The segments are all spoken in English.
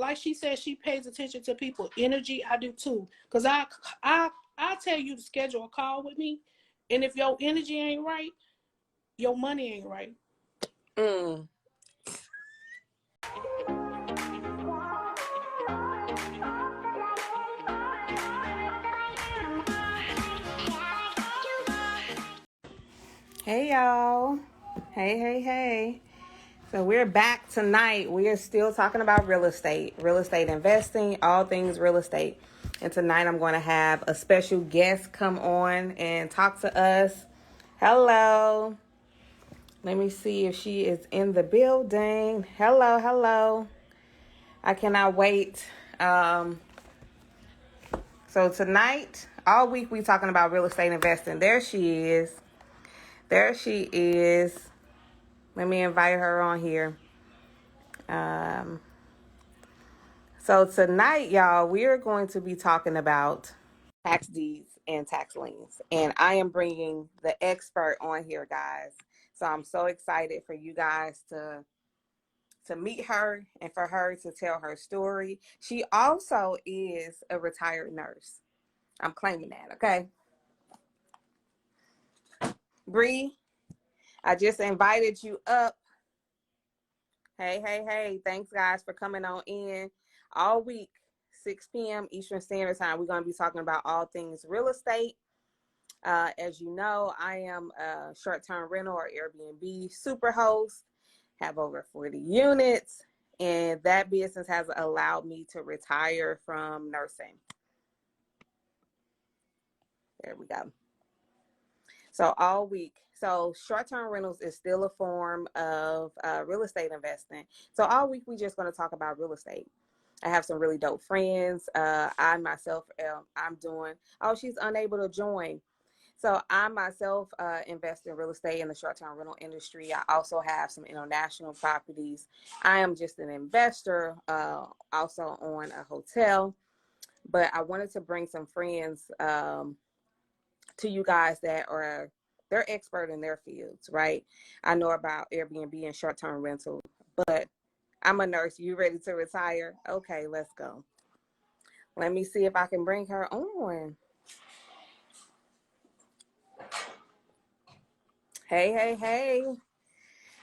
like she said, she pays attention to people energy. I do too, cause I tell you to schedule a call with me, and if your energy ain't right, your money ain't right. Mm. Hey y'all. Hey. So we're back tonight. We are still talking about real estate investing, all things real estate. And tonight I'm going to have a special guest come on and talk to us. Hello. Let me see if she is in the building. Hello. I cannot wait. So tonight, all week we talking about real estate investing. There she is. Let me invite her on here. So tonight, y'all, we are going to be talking about tax deeds and tax liens. And I am bringing the expert on here, guys. So I'm so excited for you guys to meet her and for her to tell her story. She also is a retired nurse. I'm claiming that, okay? Bree, I just invited you up. Hey. Thanks, guys, for coming on in. All week, 6 p.m. Eastern Standard Time, we're going to be talking about all things real estate. As you know, I am a short-term rental or Airbnb super host, have over 40 units, and that business has allowed me to retire from nursing. There we go. So all week. So short-term rentals is still a form of real estate investing. So all week we just going to talk about real estate. I have some really dope friends. I myself, I'm doing, she's unable to join. So I myself invest in real estate in the short-term rental industry. I also have some international properties. I am just an investor, also on a hotel. But I wanted to bring some friends to you guys that are, they're expert in their fields, right? I know about Airbnb and short-term rental, but I'm a nurse. You ready to retire? Okay, let's go. Let me see if I can bring her on. Hey.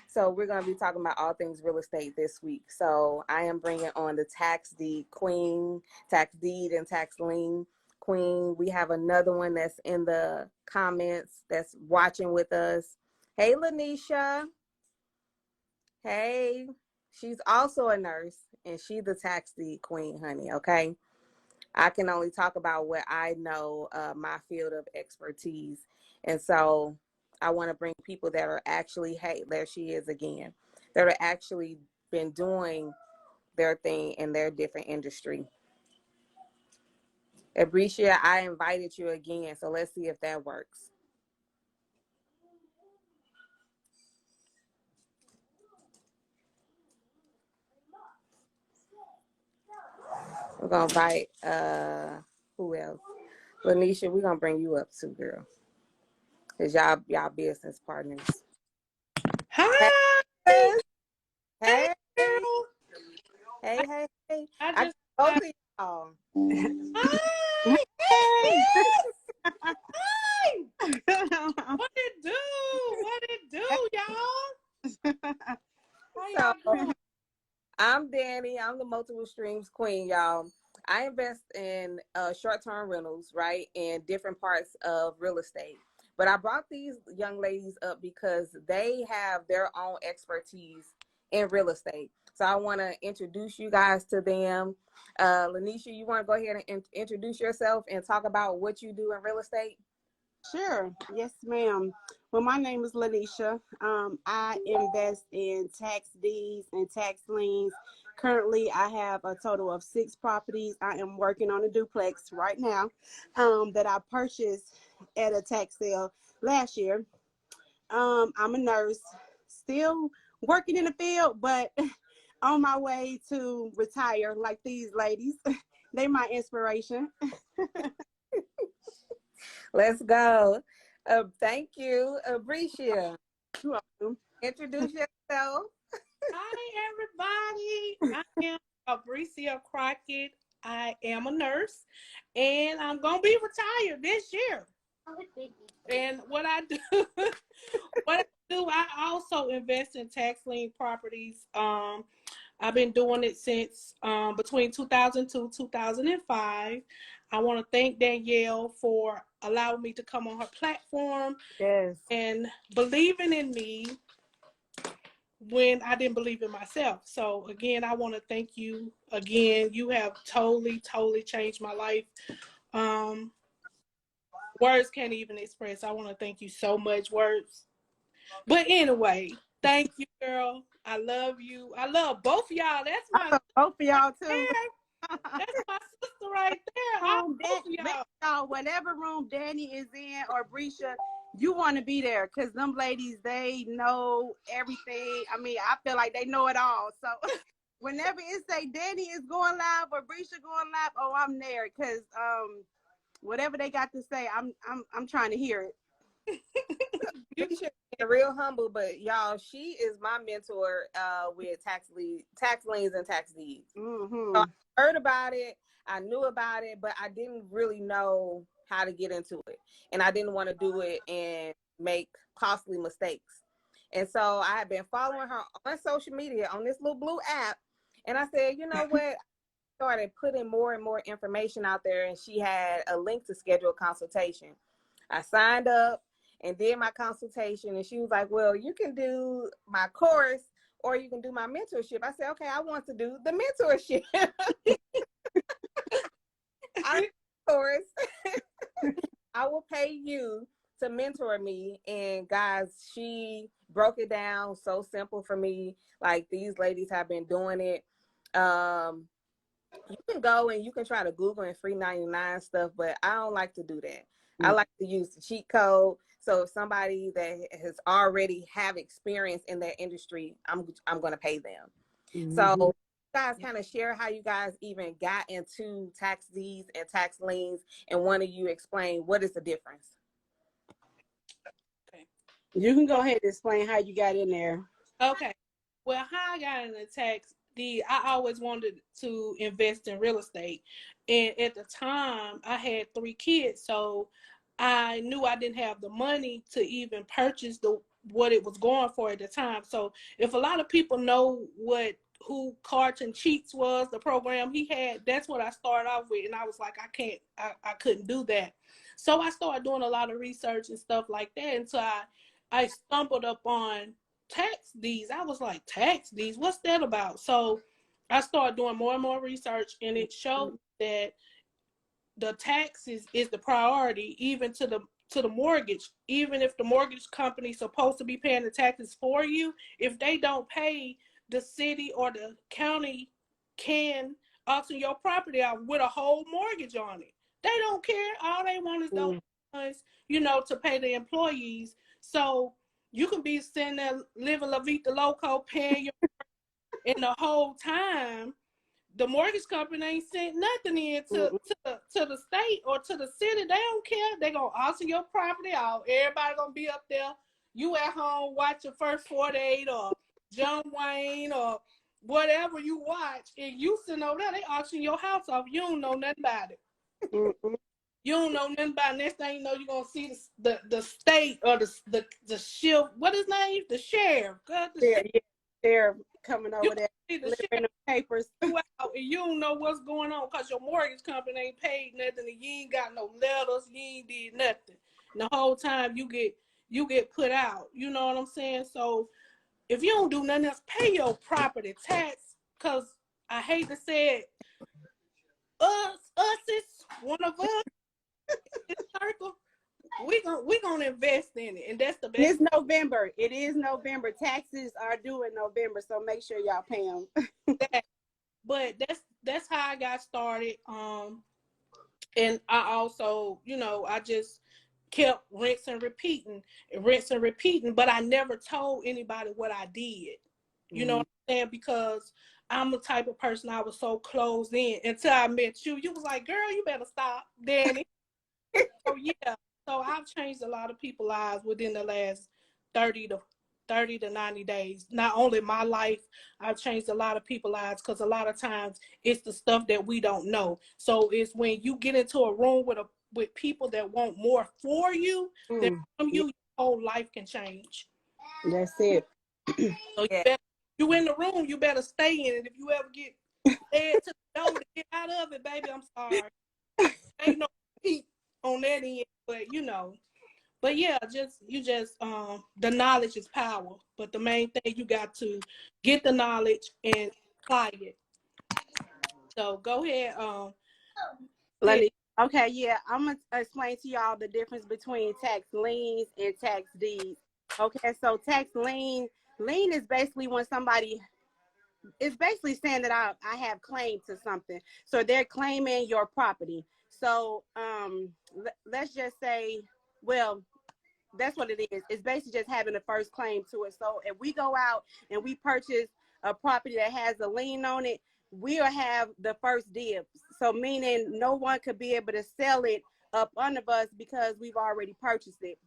So we're going to be talking about all things real estate this week. So I am bringing on the tax deed queen, tax deed and tax lien queen. We have another one that's in the comments that's watching with us. Hey, Lanesha. Hey, she's also a nurse and she's the tax deed queen, honey. Okay. I can only talk about what I know, my field of expertise. And so I want to bring people that are actually, hey, there she is again, that are actually been doing their thing in their different industry. Abreascia, I invited you again, so let's see if that works. We're going to invite, who else? Lanesha, we're going to bring you up too, girl. Because y'all business partners. Hi. Hey. Hey, Hey. girl. Hey. I just both of y'all. Hi. Hey. Hi. What it do, y'all? How y'all doing? I'm Danny. I'm the multiple streams queen, y'all. I invest in short-term rentals, right, in different parts of real estate. But I brought these young ladies up because they have their own expertise in real estate. So I want to introduce you guys to them. Lanesha, you want to go ahead and introduce yourself and talk about what you do in real estate? Sure. Yes, ma'am. Well, my name is Lanesha. I invest in tax deeds and tax liens. Currently, I have a total of 6 properties. I am working on a duplex right now that I purchased at a tax sale last year. I'm a nurse, still working in the field, but on my way to retire like these ladies. They my inspiration. Let's go. Thank you, Abreascia. You're welcome. Introduce yourself. Hi, everybody. I am Abreascia Crockett. I am a nurse, and I'm gonna be retired this year. And what I do, I also invest in tax lien properties. I've been doing it since between 2002 2005. I want to thank Danielle for allowing me to come on her platform Yes. and believing in me when I didn't believe in myself. So again, I want to thank you again. You have totally changed my life. Words can't even express. I want to thank you so much. Words. But anyway, thank you, girl. I love you. I love both of y'all. That's I my love both of y'all there. too. That's my sister right there. I Room, both of y'all. whatever room Danny is in or Breesha, you want to be there because them ladies, they know everything. I mean, I feel like they know it all. So whenever it say Danny is going live or Breesha going live, oh, I'm there because whatever they got to say, I'm trying to hear it. Breesha being real humble, but y'all, she is my mentor with tax liens and tax deeds. Mm-hmm. So I heard about it, I knew about it, but I didn't really know how to get into it, and I didn't want to do it and make costly mistakes. And so I had been following her on social media on this little blue app, and I said, you know what? Started putting more and more information out there, and she had a link to schedule a consultation. I signed up and did my consultation, and she was like, well, you can do my course or you can do my mentorship. I said, okay, I want to do the mentorship. I course. I will pay you to mentor me. And guys, she broke it down so simple for me. Like, these ladies have been doing it. You can go and you can try to Google and free 99 stuff, but I don't like to do that. I like to use the cheat code. So if somebody that has already have experience in that industry, I'm going to pay them. Mm-hmm. So you guys kind of share how you guys even got into tax deeds and tax liens, and one of you explain what is the difference. Okay. You can go ahead and explain how you got in there. Okay. Well, how I got into tax deed, I always wanted to invest in real estate. And at the time, I had 3 kids. So I knew I didn't have the money to even purchase what it was going for at the time. So if a lot of people know who Carton Cheats was, the program he had, that's what I started off with. And I was like, I couldn't do that. So I started doing a lot of research and stuff like that until I stumbled upon tax deeds. I was like, tax deeds, what's that about? So I started doing more and more research, and it showed that the taxes is the priority, even to the mortgage. Even if the mortgage company is supposed to be paying the taxes for you, if they don't pay, the city or the county can auction your property out with a whole mortgage on it. They don't care. All they want is those funds, to pay the employees. So you can be sitting there living La Vida Loco, paying your, and the whole time the mortgage company ain't sent nothing in to the state or to the city. They don't care. They gonna auction your property out. Everybody gonna be up there. You at home watching First 48 or John Wayne or whatever you watch, and you sitting over there, they auction your house off. You don't know nothing about it. Mm-hmm. You don't know nothing about it. Next thing you know, you're gonna see the state or the sheriff. What his name? The sheriff. God, They're coming over there, the delivering the papers. and you don't know what's going on because your mortgage company ain't paid nothing, and you ain't got no letters, you ain't did nothing. And the whole time you get put out. You know what I'm saying? So if you don't do nothing else, pay your property tax. Cause I hate to say it, us is one of us. This circle, we gonna invest in it, and that's the best. It's November. It is November. Taxes are due in November, so make sure y'all pay them. But that's how I got started. And I also, I just kept rinse and repeating, but I never told anybody what I did. You know what I'm saying? Because I'm the type of person, I was so closed in until I met you. You was like, girl, you better stop, Danny. So yeah. So I've changed a lot of people's lives within the last 30 to 30 to 90 days. Not only my life, I've changed a lot of people's lives, because a lot of times it's the stuff that we don't know. So it's when you get into a room with people that want more for you than from you, your whole life can change. That's it. So you in the room, you better stay in it. If you ever get led to the door to get out of it, baby, I'm sorry. Ain't no heat on that end, but you know. But yeah, the knowledge is power. But the main thing, you got to get the knowledge and apply it. So go ahead. Okay, yeah, I'm gonna explain to y'all the difference between tax liens and tax deeds. Okay, so lien is basically when somebody, it's basically saying that I have claim to something. So they're claiming your property. So let's just say, well, that's what it is. It's basically just having the first claim to it. So if we go out and we purchase a property that has a lien on it, we'll have the first dibs. So meaning no one could be able to sell it up under us because we've already purchased it.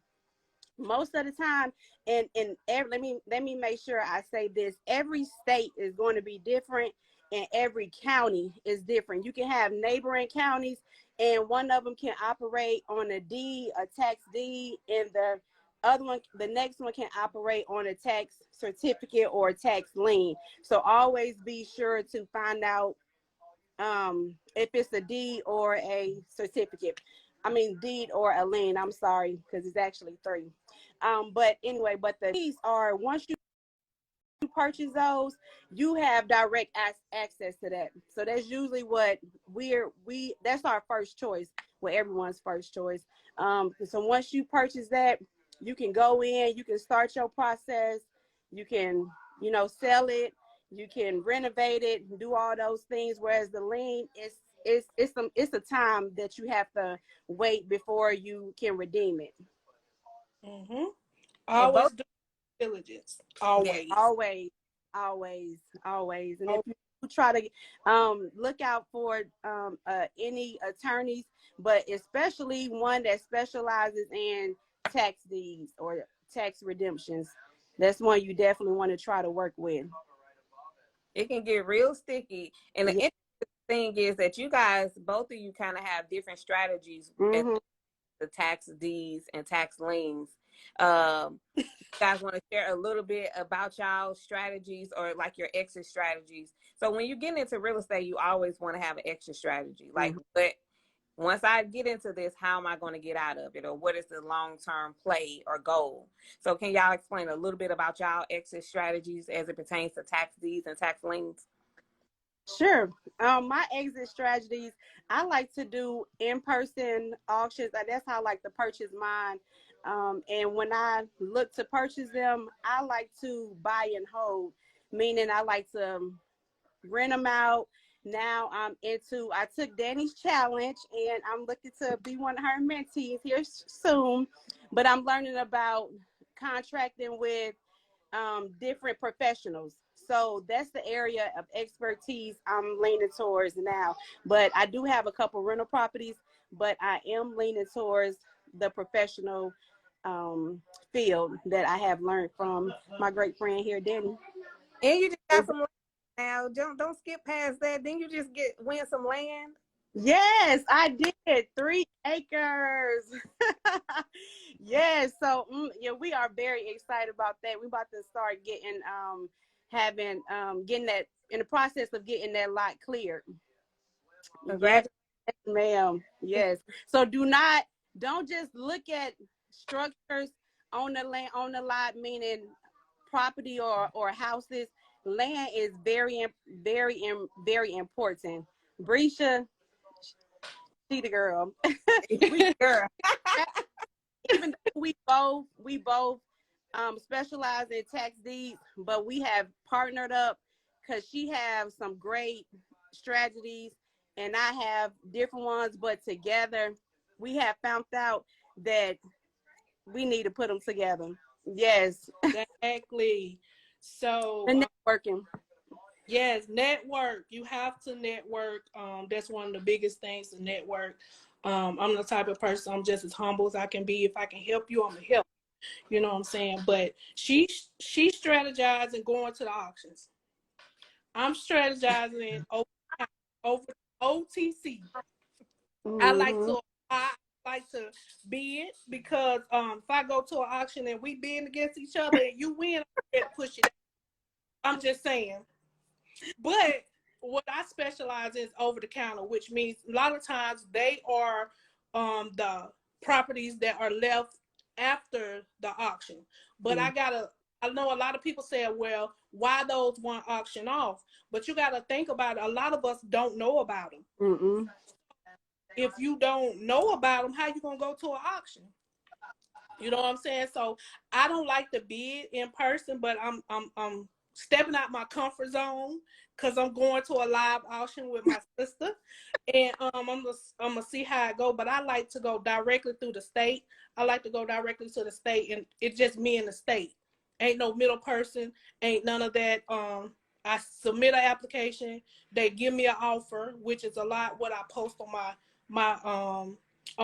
Most of the time, and let me make sure I say this, every state is going to be different, and every county is different. You can have neighboring counties, and one of them can operate on a deed, a tax deed, and the next one can operate on a tax certificate or a tax lien. So always be sure to find out if it's a deed or a certificate. I mean, deed or a lien. I'm sorry, because it's actually three. But anyway, but the deeds are, once you purchase those, you have direct access to that. So that's usually what that's our first choice, well, everyone's first choice. So once you purchase that, you can go in, you can start your process, you can, sell it, you can renovate it, do all those things. Whereas the lien it's a time that you have to wait before you can redeem it. Mm-hmm. Always do diligence. Always. Yeah, always. And if you try to look out for any attorneys, but especially one that specializes in tax deeds or tax redemptions, that's one you definitely want to try to work with. It can get real sticky. And the interesting thing is that you guys, both of you, kind of have different strategies at the tax deeds and tax liens. You guys want to share a little bit about y'all's strategies, or like your exit strategies? So when you get into real estate, you always want to have an exit strategy. Like, but once I get into this, how am I going to get out of it? Or what is the long-term play or goal? So can y'all explain a little bit about y'all exit strategies as it pertains to tax deeds and tax liens? Sure. My exit strategies, I like to do in-person auctions. That's how I like to purchase mine. And when I look to purchase them, I like to buy and hold, meaning I like to rent them out. Now I took Danny's challenge, and I'm looking to be one of her mentees here soon, but I'm learning about contracting with different professionals. So that's the area of expertise I'm leaning towards now. But I do have a couple rental properties, but I am leaning towards the professional field that I have learned from my great friend here, Danny. And you just got some land now. Don't skip past that. Then you just win some land. Yes, I did. 3 acres. Yes. So yeah, we are very excited about that. We're about to start getting getting that, in the process of getting that lot cleared. Congratulations. Yes, ma'am. Yes. So don't just look at structures on the land, on the lot, meaning property or houses. Land is very important. Abreascia, she the girl. Girl. Even though we both specialize in tax deeds, but we have partnered up because she have some great strategies and I have different ones, but together we have found out that we need to put them together. Yes. Exactly. So And networking. Yes, network. You have to network. That's one of the biggest things, to network. I'm the type of person, I'm just as humble as I can be. If I can help you, I'm gonna help. You know what I'm saying? But she strategizing going to the auctions. I'm strategizing over OTC. Mm-hmm. I like to bid because if I go to an auction and we bid against each other and you win, I'm ready to push it. I'm just saying. But what I specialize in is over the counter, which means a lot of times they are the properties that are left after the auction. But I know a lot of people say, well, why those weren't auctioned off? But you gotta think about it. A lot of us don't know about them. Mm-mm. If you don't know about them, how you gonna go to an auction? You know what I'm saying? So I don't like to bid in person, but I'm stepping out my comfort zone because I'm going to a live auction with my sister, and I'm gonna see how it go. But I like to go directly through the state. I like to go directly to the state, and it's just me and the state. Ain't no middle person. Ain't none of that. I submit an application. They give me an offer, which is a lot. What I post on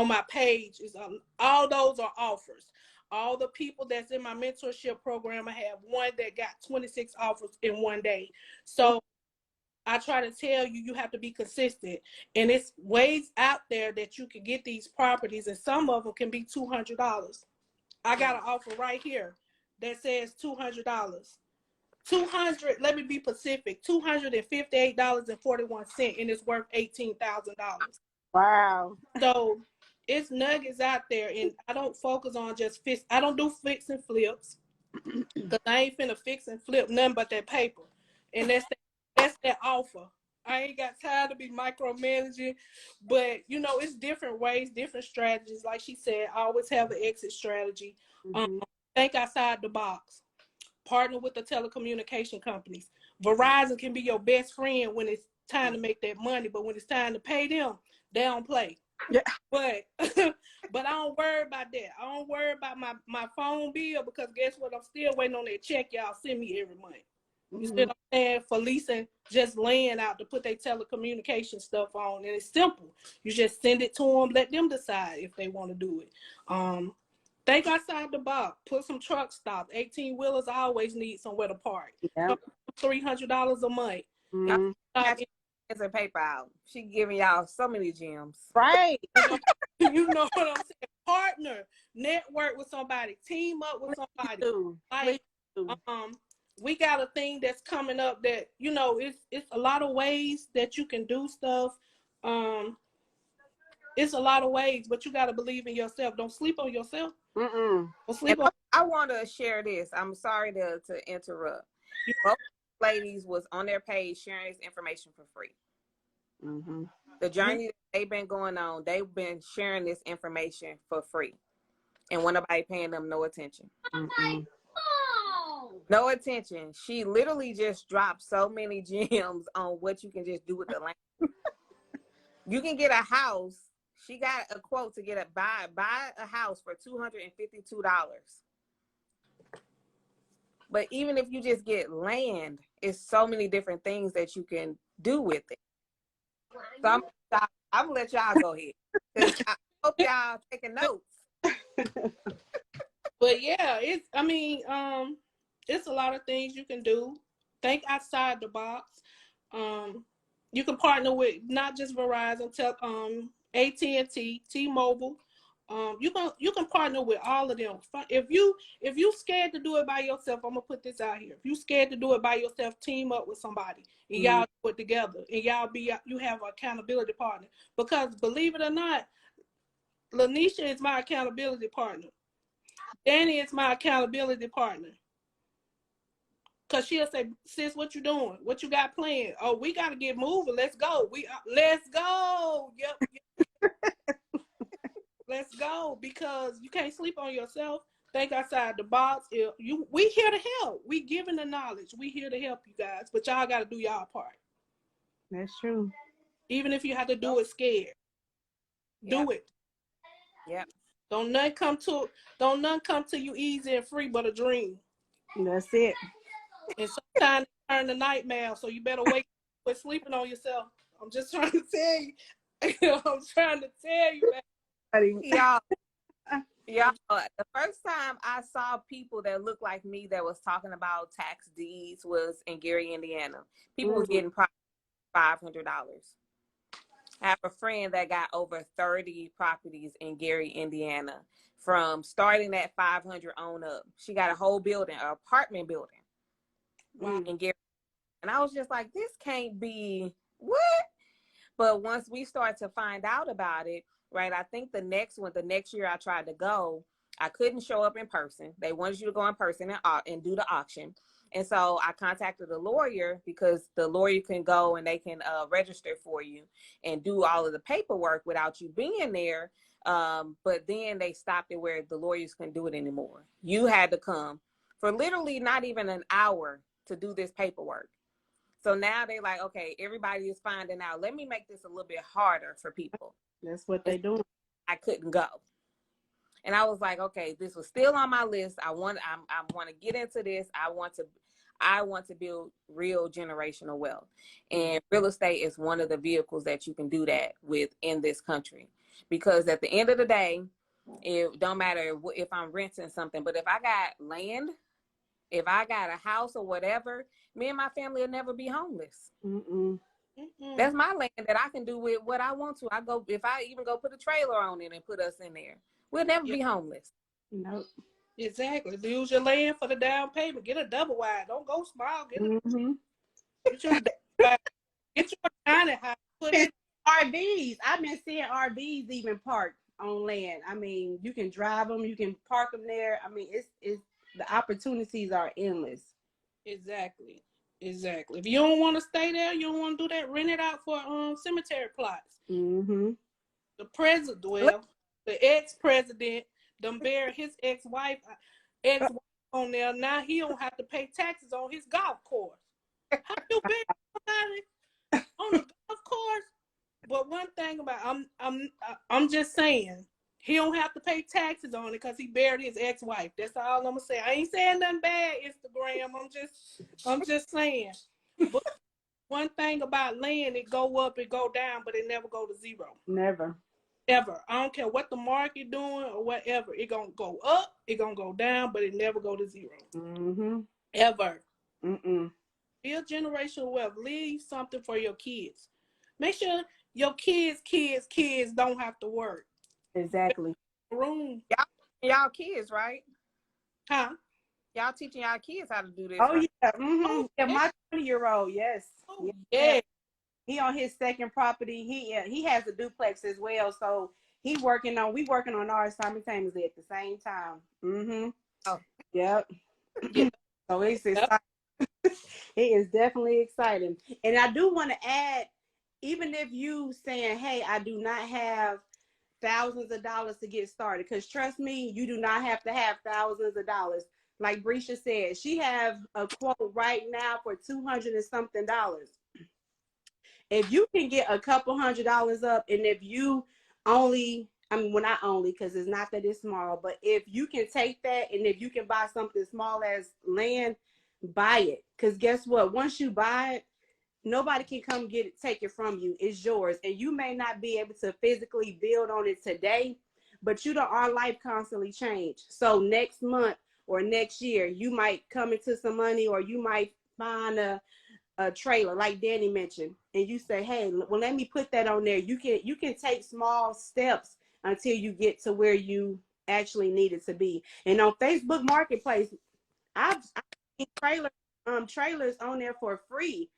my page is all those are offers. All the people that's in my mentorship program, I have one that got 26 offers in one day. So I try to tell you, you have to be consistent. And it's ways out there that you can get these properties, and some of them can be $200. I got an offer right here that says $200. 200, let me be specific, $258.41, and it's worth $18,000. Wow. So it's nuggets out there, and I don't focus on just fix. I don't do fix and flips because I ain't finna fix and flip nothing but that paper, and that's that offer. I ain't got time to be micromanaging, but you know it's different ways, different strategies. Like she said, I always have an exit strategy. Mm-hmm. Think outside the box. Partner with the telecommunication companies. Verizon can be your best friend when it's time to make that money, but when it's time to pay them, they don't play. Yeah. But but I don't worry about that. I don't worry about my phone bill because guess what? I'm still waiting on that check y'all send me every month. You see what I'm saying? For leasing just land out to put their telecommunication stuff on. And it's simple. You just send it to them, let them decide if they want to do it. Think outside the box. Put some truck stops. 18-wheelers always need somewhere to park. Yeah. $300 a month. Y'all have a paper out. She giving y'all so many gems. Right. You know what I'm saying? Partner, network with somebody, team up with somebody. Like, we got a thing that's coming up that you know it's a lot of ways that you can do stuff. It's a lot of ways, but you got to believe in yourself. Don't sleep on yourself. Mm-mm. Don't sleep on. I want to share this. I'm sorry to interrupt. Both ladies was on their page sharing this information for free. Mm-hmm. The journey that they've been going on, they've been sharing this information for free, and when nobody paying them no attention. Mm-mm. No attention. She literally just dropped so many gems on what you can just do with the land. You can get a house. She got a quote to get buy a house for $252. But even if you just get land, it's so many different things that you can do with it. So I'm gonna let y'all go ahead. I hope y'all taking notes. But yeah, it's a lot of things you can do. Think outside the box. You can partner with not just Verizon, AT&T, T-Mobile. You can partner with all of them. If you scared to do it by yourself, I'm gonna put this out here. If you scared to do it by yourself, team up with somebody and y'all do it together, and you have an accountability partner. Because believe it or not, Lanesha is my accountability partner. Danny is my accountability partner. Cause she'll say, "Sis, what you doing? What you got planned? Oh, we got to get moving. Let's go. Let's go. Yep. Let's go. Because you can't sleep on yourself. Think outside the box. We here to help. We giving the knowledge. We here to help you guys. But y'all got to do y'all part. That's true. Even if you have to do it scared, do it. Yep. Don't none come to you easy and free, but a dream. That's it. And sometimes it turn to nightmare, so you better wake up with sleeping on yourself. I'm just trying to tell you. I'm trying to tell you, man. Y'all, Yeah, the first time I saw people that looked like me that was talking about tax deeds was in Gary, Indiana. People was Mm-hmm. getting probably $500. I have a friend that got over 30 properties in Gary, Indiana, from starting at 500 on up. She got a whole building, an apartment building Wow. in Gary. And I was just like, this can't be what? But once we start to find out about it, right, I think the next year I tried to go, I couldn't show up in person. They wanted you to go in person and do the auction. And so I contacted a lawyer because the lawyer can go and they can register for you and do all of the paperwork without you being there. But then they stopped it where the lawyers couldn't do it anymore. You had to come for literally not even an hour to do this paperwork. So now they like, okay, everybody is finding out. Let me make this a little bit harder for people. That's what they doing. I couldn't go. And I was like, okay, this was still on my list. I want to get into this. I want to build real generational wealth. And real estate is one of the vehicles that you can do that with in this country. Because at the end of the day, it don't matter if I'm renting something, but if I got land, if I got a house or whatever, me and my family will never be homeless. Mm-mm. Mm-mm. That's my land that I can do with what I want to. If I even go put a trailer on it and put us in there, we'll never be homeless. Nope. Exactly. Use your land for the down payment. Get a double wide. Don't go small. Get your double wide. Get your tiny house. Put it. RVs. I've been seeing RVs even parked on land. I mean, you can drive them, you can park them there. I mean, it's the opportunities are endless. Exactly. Exactly. If you don't want to stay there, you don't want to do that. Rent it out for cemetery plots. Mm-hmm. The president, well, the ex-president, done buried his ex-wife on there. Now he don't have to pay taxes on his golf course. How you bury somebody on a golf course? But one thing about I'm just saying he don't have to pay taxes on it because he buried his ex-wife. That's all I'm gonna say. I ain't saying nothing bad, Instagram. I'm just saying. But one thing about land, it go up, it go down, but it never go to zero. Never. Ever. I don't care what the market doing or whatever. It gonna go up, it gonna go down, but it never go to zero. Mm-hmm. Ever. Mm-mm. Build generational wealth. Leave something for your kids. Make sure your kids don't have to work. Exactly. Room. Y'all kids, right? Huh? Y'all teaching y'all kids how to do this, Oh right? yeah. Mm-hmm. Oh, Yeah, yeah. my 20-year-old, yes. Oh, Yeah. yeah. He on his second property. He has a duplex as well. So we working on ours simultaneously at the same time. Mm-hmm. Oh. Yep. Yeah. So it's Yep. exciting. It is definitely exciting. And I do want to add, even if you saying, hey, I do not have thousands of dollars to get started, because trust me, you do not have to have thousands of dollars. Like Abreascia said, she have a quote right now for $200 and something. If you can get a couple $100 up, and if you only, I mean, well, not only, because it's not that it's small, but if you can take that and if you can buy something small as land, buy it. Because guess what? Once you buy it, nobody can come take it from you. It's yours. And you may not be able to physically build on it today, but our life constantly change. So next month or next year, you might come into some money, or you might find a trailer like Danny mentioned, and you say, hey, well, let me put that on there. You can take small steps until you get to where you actually need it to be. And on Facebook Marketplace, I've seen trailers on there for free.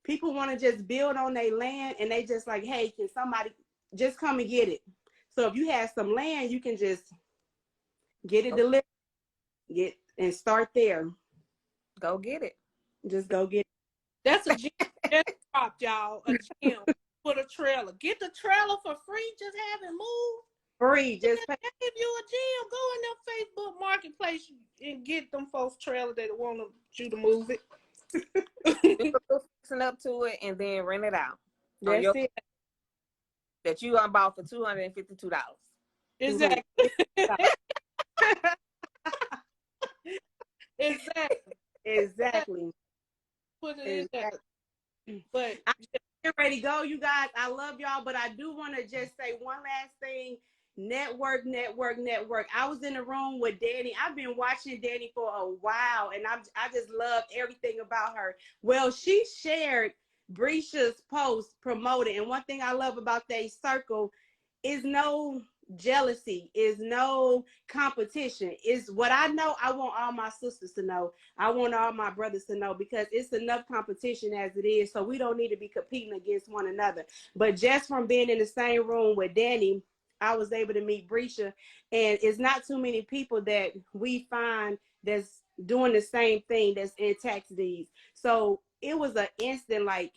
People want to just build on their land, and they just like, hey, can somebody just come and get it? So if you have some land, you can just get it delivered, and start there. Go get it. Just go get it. That's a gym. Just dropped, y'all. A gym. Put a trailer. Get the trailer for free. Just have it move. Free. Just pay. If you a gym, go in their Facebook Marketplace and get them folks trailer that want you to move it. Do a little fixing up to it and then rent it out. That's it. That you bought for $252. Exactly. Exactly. Exactly. Put it in there. But I'm ready to go, you guys. I love y'all, but I do want to just say one last thing. network. I was in the room with Danny. I've been watching Danny for a while, and I just love everything about her. Well, she shared Breesha's post promoted, and one thing I love about that circle is no jealousy, is no competition. Is what I know. I want all my sisters to know. I want all my brothers to know, because it's enough competition as it is, so we don't need to be competing against one another. But just from being in the same room with Danny, I was able to meet Breesha, and it's not too many people that we find that's doing the same thing, that's in tax deeds. So it was an instant like,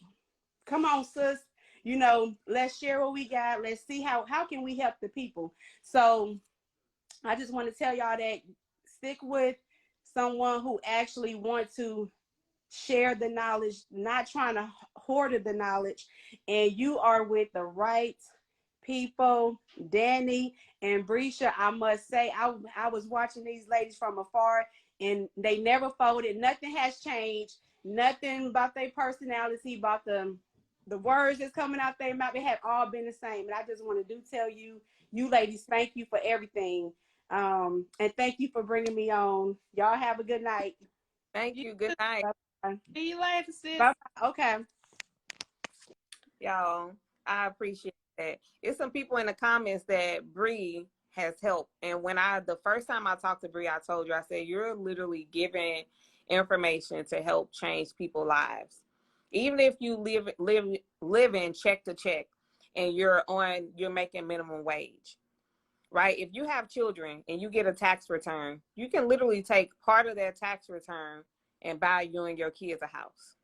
come on, sis, you know, let's share what we got. Let's see how can we help the people. So I just want to tell y'all that stick with someone who actually want to share the knowledge, not trying to hoard the knowledge, and you are with the right people. Danny and Breesha, I must say, I was watching these ladies from afar, and they never folded. Nothing has changed. Nothing about their personality, about the words that's coming out their mouth. They have all been the same. And I just want to tell you, you ladies, thank you for everything. And thank you for bringing me on. Y'all have a good night. Thank you. Good night. Bye-bye. See you later, sis. Bye-bye. Okay. Y'all, I appreciate that. It's some people in the comments that Bree has helped. And when the first time I talked to Bree, I told you, I said, you're literally giving information to help change people's lives. Even if you live in check to check and you're making minimum wage, right? If you have children and you get a tax return, you can literally take part of that tax return and buy you and your kids a house.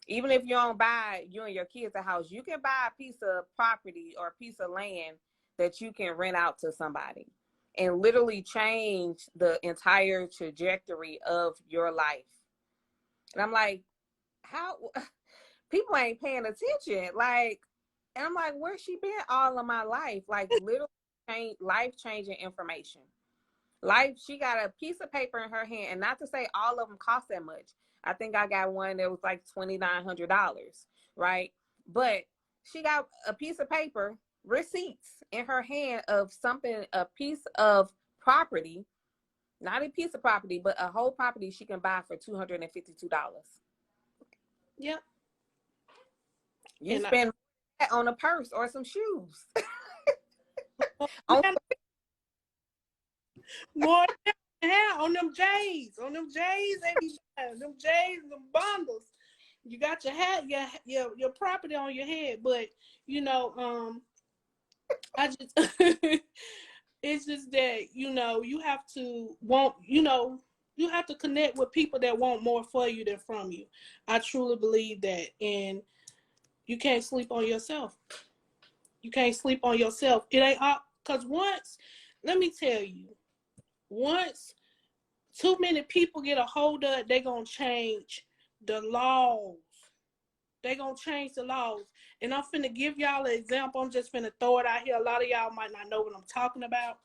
Even if you don't buy you and your kids a house, you can buy a piece of property or a piece of land that you can rent out to somebody and literally change the entire trajectory of your life. And I'm like, how people ain't paying attention? Like, and I'm like, where's she been all of my life? Like, literally life-changing information. She got a piece of paper in her hand, and not to say all of them cost that much. I think I got one that was like $2,900, right? But she got a piece of paper, receipts in her hand of something, a piece of property, not a piece of property, but a whole property she can buy for $252. Yep. You spend that on a purse or some shoes. More on them J's, they be them J's, them bundles. You got your hat, your property on your head, but you know, I just it's just that, you know, you have to you have to connect with people that want more for you than from you. I truly believe that, and you can't sleep on yourself. You can't sleep on yourself. It ain't because let me tell you, once too many people get a hold of it, they're going to change the laws. They're going to change the laws. And I'm finna give y'all an example. I'm just finna throw it out here. A lot of y'all might not know what I'm talking about.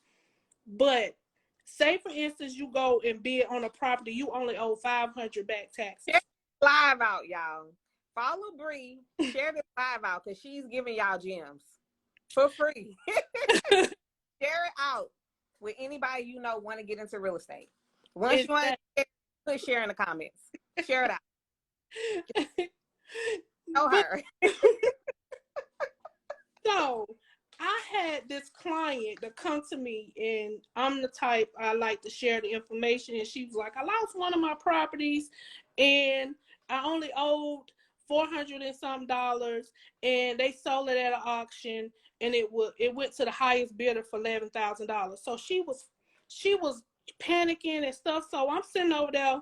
But say, for instance, you go and bid on a property, you only owe $500 back taxes. Share live out, y'all. Follow Bree. Share this live out, because she's giving y'all gems for free. Share it out with anybody you know want to get into real estate. Once you want to put share in the comments. Share it out. Know her. So I had this client to come to me, and I'm the type, I like to share the information. And she was like, I lost one of my properties and I only owed $400 and some, and they sold it at an auction, and it went to the highest bidder for $11,000. So she was panicking and stuff. So I'm sitting over there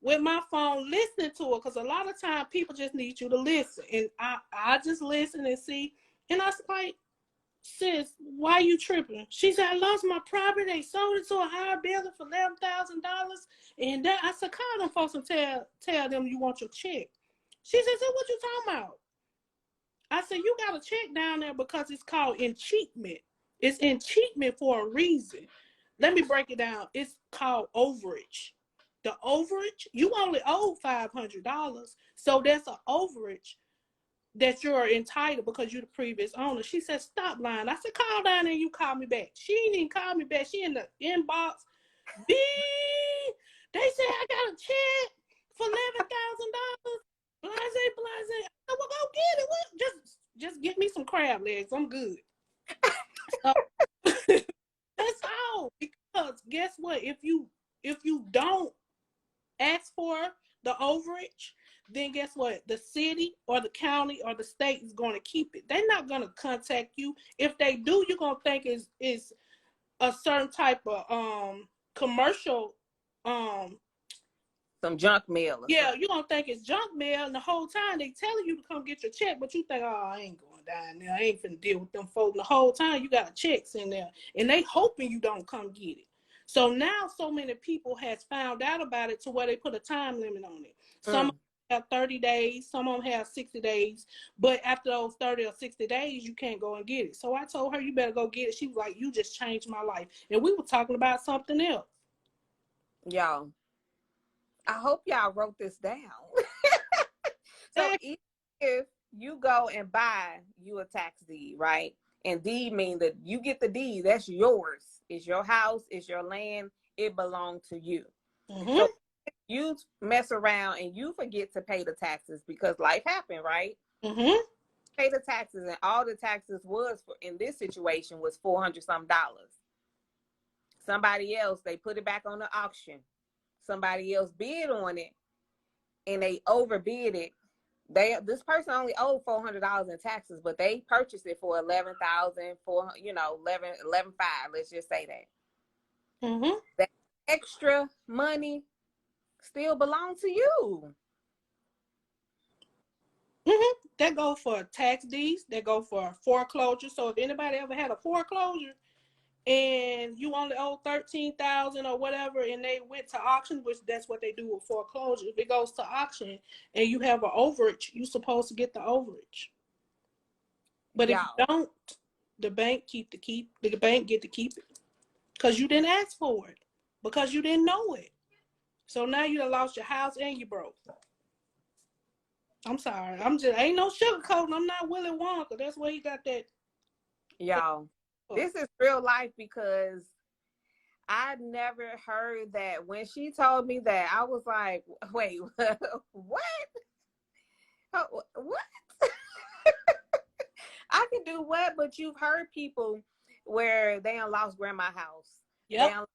with my phone listening to her, because a lot of time people just need you to listen, and I just listen and see. And I was like, sis, why you tripping? She said, I lost my property. They sold it to a higher bidder for $11,000. And I said, call them folks and tell them you want your check. She said, so what you talking about? I said, you got a check down there because it's called encheatment. It's encheatment for a reason. Let me break it down. It's called overage. The overage, you only owe $500. So that's an overage. that you're entitled because you're the previous owner. She said, stop lying. I said, call down there and you call me back. She ain't even call me back. She in the inbox. B, they said I got a check for $11,000. Blase, blase. I said, well, go get it. What? Just get me some crab legs. I'm good. So, that's all. Because guess what? If you don't ask for the overage, then guess what? The city or the county or the state is going to keep it. They're not going to contact you. If they do, you're going to think is a certain type of commercial some junk mail. Yeah, you're going to think it's junk mail, and the whole time they telling you to come get your check, but you think, oh, I ain't going down there. I ain't finna deal with them folks. And the whole time you got checks in there, and they hoping you don't come get it. So now so many people has found out about it to where they put a time limit on it. Some have 30 days, some of them have 60 days, but after those 30 or 60 days, you can't go and get it. So I told her, you better go get it. She was like, you just changed my life. And we were talking about something else. Y'all, I hope y'all wrote this down. So if you go and buy you a tax deed, right? And deed mean that you get the deed, that's yours. It's your house, it's your land, it belongs to you. So you mess around and you forget to pay the taxes because life happened, right? Pay the taxes, and all the taxes was for, in this situation, was $400 some. Somebody else, they put it back on the auction. Somebody else bid on it, and they overbid it. This person only owed $400 in taxes, but they purchased it for $11,000, for $11,500. Let's just say that. That extra money still belongs to you. That go for tax deeds. That go for foreclosure. So if anybody ever had a foreclosure and you only owe $13,000 or whatever, and they went to auction, which that's what they do with foreclosure. If it goes to auction and you have an overage, you're supposed to get the overage. But if you don't, the bank get to keep it because you didn't ask for it, because you didn't know it. So now you done lost your house and you broke. I'm sorry. Ain't no sugarcoating. I'm not Willy Wonka. That's where he got that. Y'all, this is real life, because I never heard that. When she told me that, I was like, wait, what? What? I can do what? But you've heard people where they done lost grandma's house. They done lost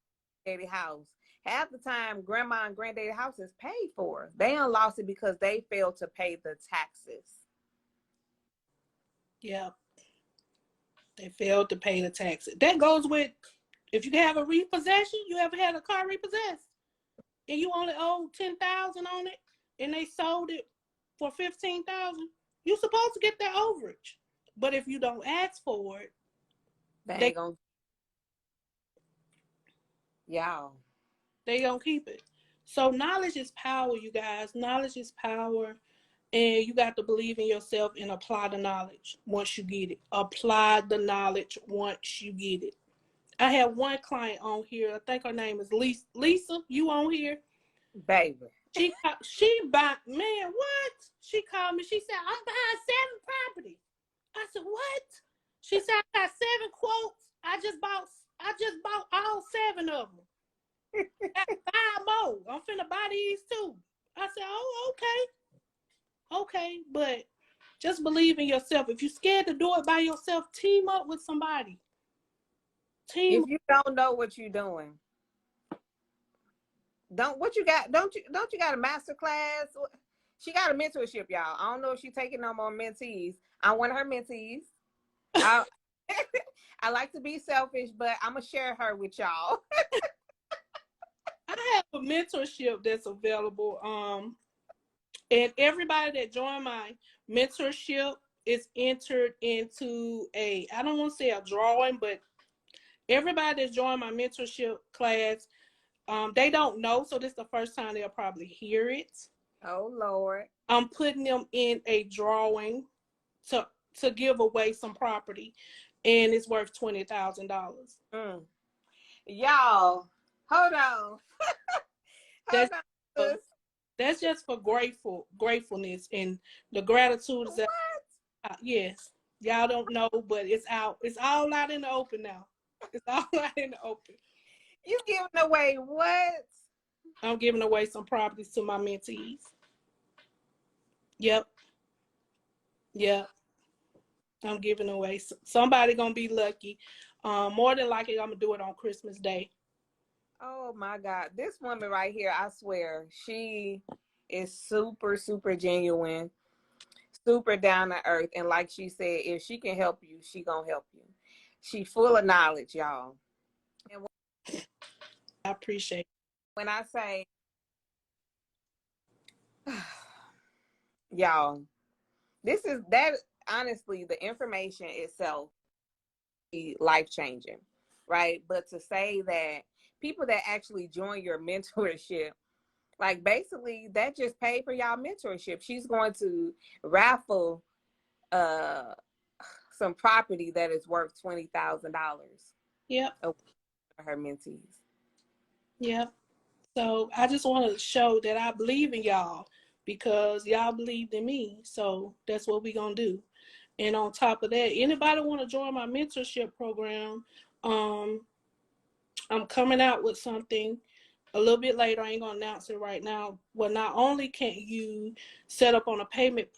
daddy's house. Half the time, grandma and granddaddy's house is paid for. They done lost it because they failed to pay the taxes. Yeah. They failed to pay the taxes. That goes with, if you have a repossession, you ever had a car repossessed, and you only owe $10,000 on it, and they sold it for $15,000, you're supposed to get that overage. But if you don't ask for it, they gonna keep it. So knowledge is power, you guys. Knowledge is power. And you got to believe in yourself and apply the knowledge once you get it. Apply the knowledge once you get it. I have one client on here. I think her name is Lisa. You on here? Baby. She bought, man, what? She called me. She said, I'm buying 7 properties. I said, what? She said, I got 7 quotes. I just bought all 7 of them. Got 5 more. I'm finna buy these too. I said, oh, okay, but just believe in yourself. If you're scared to do it by yourself, team up with somebody. If you don't know what you're doing, don't you got a master class? She got a mentorship, y'all. I don't know if she's taking no more mentees. I'm one of her mentees. I like to be selfish, but I'm gonna share her with y'all. I have a mentorship that's available. And everybody that joined my mentorship is entered into I don't want to say a drawing, but everybody that's joined my mentorship class, they don't know. So this is the first time they'll probably hear it. Oh, Lord. I'm putting them in a drawing to give away some property, and it's worth $20,000. Y'all, hold on. That's just for gratefulness, and the gratitude is that Yes. Y'all don't know, but it's out. It's all out in the open now. It's all out in the open. You giving away what? I'm giving away some properties to my mentees. Yep. Yep. I'm giving away. Somebody gonna be lucky. More than likely, I'm gonna do it on Christmas Day. Oh my God. This woman right here, I swear, she is super, super genuine, super down to earth. And like she said, if she can help you, she gonna help you. She full of knowledge, y'all. And I appreciate it. when I say, y'all, this is that honestly, the information itself is life changing, right? But to say that people that actually join your mentorship, like basically that just paid for y'all mentorship. She's going to raffle some property that is worth $20,000 Yep. for her mentees. Yep. So I just want to show that I believe in y'all because y'all believed in me. So that's what we're going to do. And on top of that, anybody want to join my mentorship program, I'm coming out with something a little bit later. I ain't going to announce it right now. Well, not only can you set up on a payment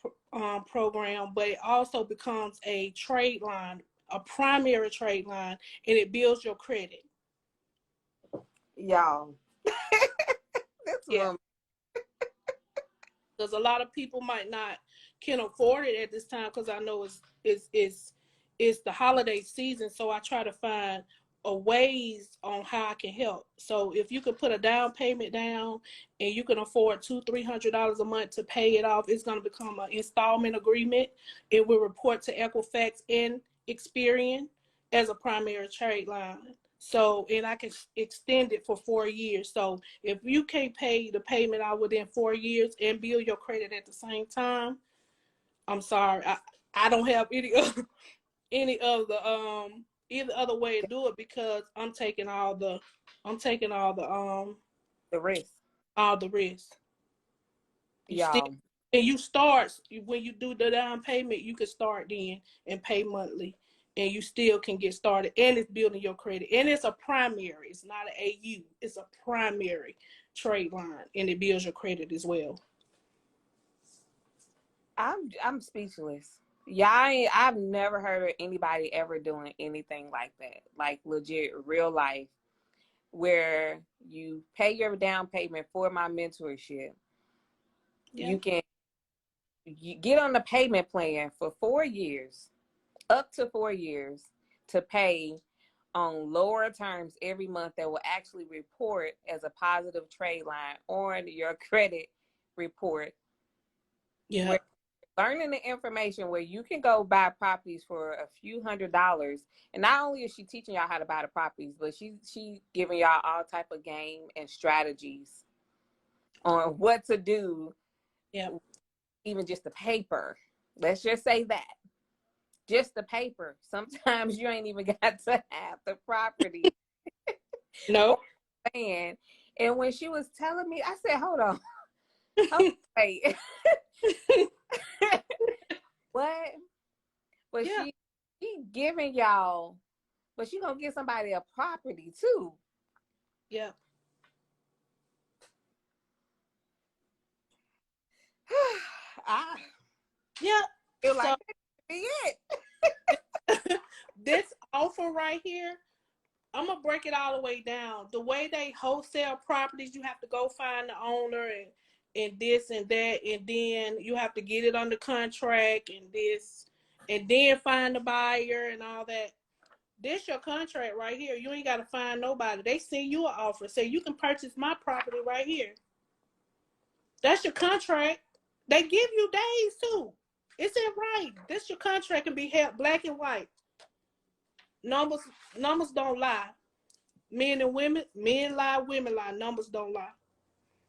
program, but it also becomes a trade line, a primary trade line, and it builds your credit. Y'all, this Yeah. woman. Because a lot of people might not can afford it at this time because I know it's the holiday season. So I try to find a ways on how I can help. So if you could put a down payment down and you can afford $200-300 a month to pay it off, it's going to become an installment agreement. It will report to Equifax and Experian as a primary trade line. So, and I can extend it for 4 years. So if you can't pay the payment out within 4 years and build your credit at the same time, I'm sorry. I don't have any of the either other way to do it because I'm taking all the The risk. all the risk. You still Y'all. and you start when you do the down payment, you can start then and pay monthly. And you still can get started, and it's building your credit. And it's a primary. It's not an AU. It's a primary trade line, and it builds your credit as well. I'm speechless. Y'all, I've never heard of anybody ever doing anything like that. Like legit real life where you pay your down payment for my mentorship. Yeah. You get on the payment plan for 4 years, up to 4 years, to pay on lower terms every month that will actually report as a positive trade line on your credit report. Yeah. Where learning the information where you can go buy properties for a few $100s, and not only is she teaching y'all how to buy the properties, but she giving y'all all type of game and strategies on what to do. Yeah. Even just the paper, let's just say that just the paper, sometimes you ain't even got to have the property No. or land. And when she was telling me, I said, hold on, wait. What? But Yeah. she giving y'all, but she gonna give somebody a property too. Yeah. Yeah. Feel So like that could be it. this offer right here, I'm gonna break it all the way down. The way they wholesale properties, you have to go find the owner and this and that, and then you have to get it under contract and this, and then find the buyer and all that. This your contract right here. You ain't gotta find nobody. They send you an offer. Say you can purchase my property right here. That's your contract. They give you days too. It's in writing. This your contract can be held black and white. Numbers numbers don't lie. Men and women, men lie, women lie. Numbers don't lie.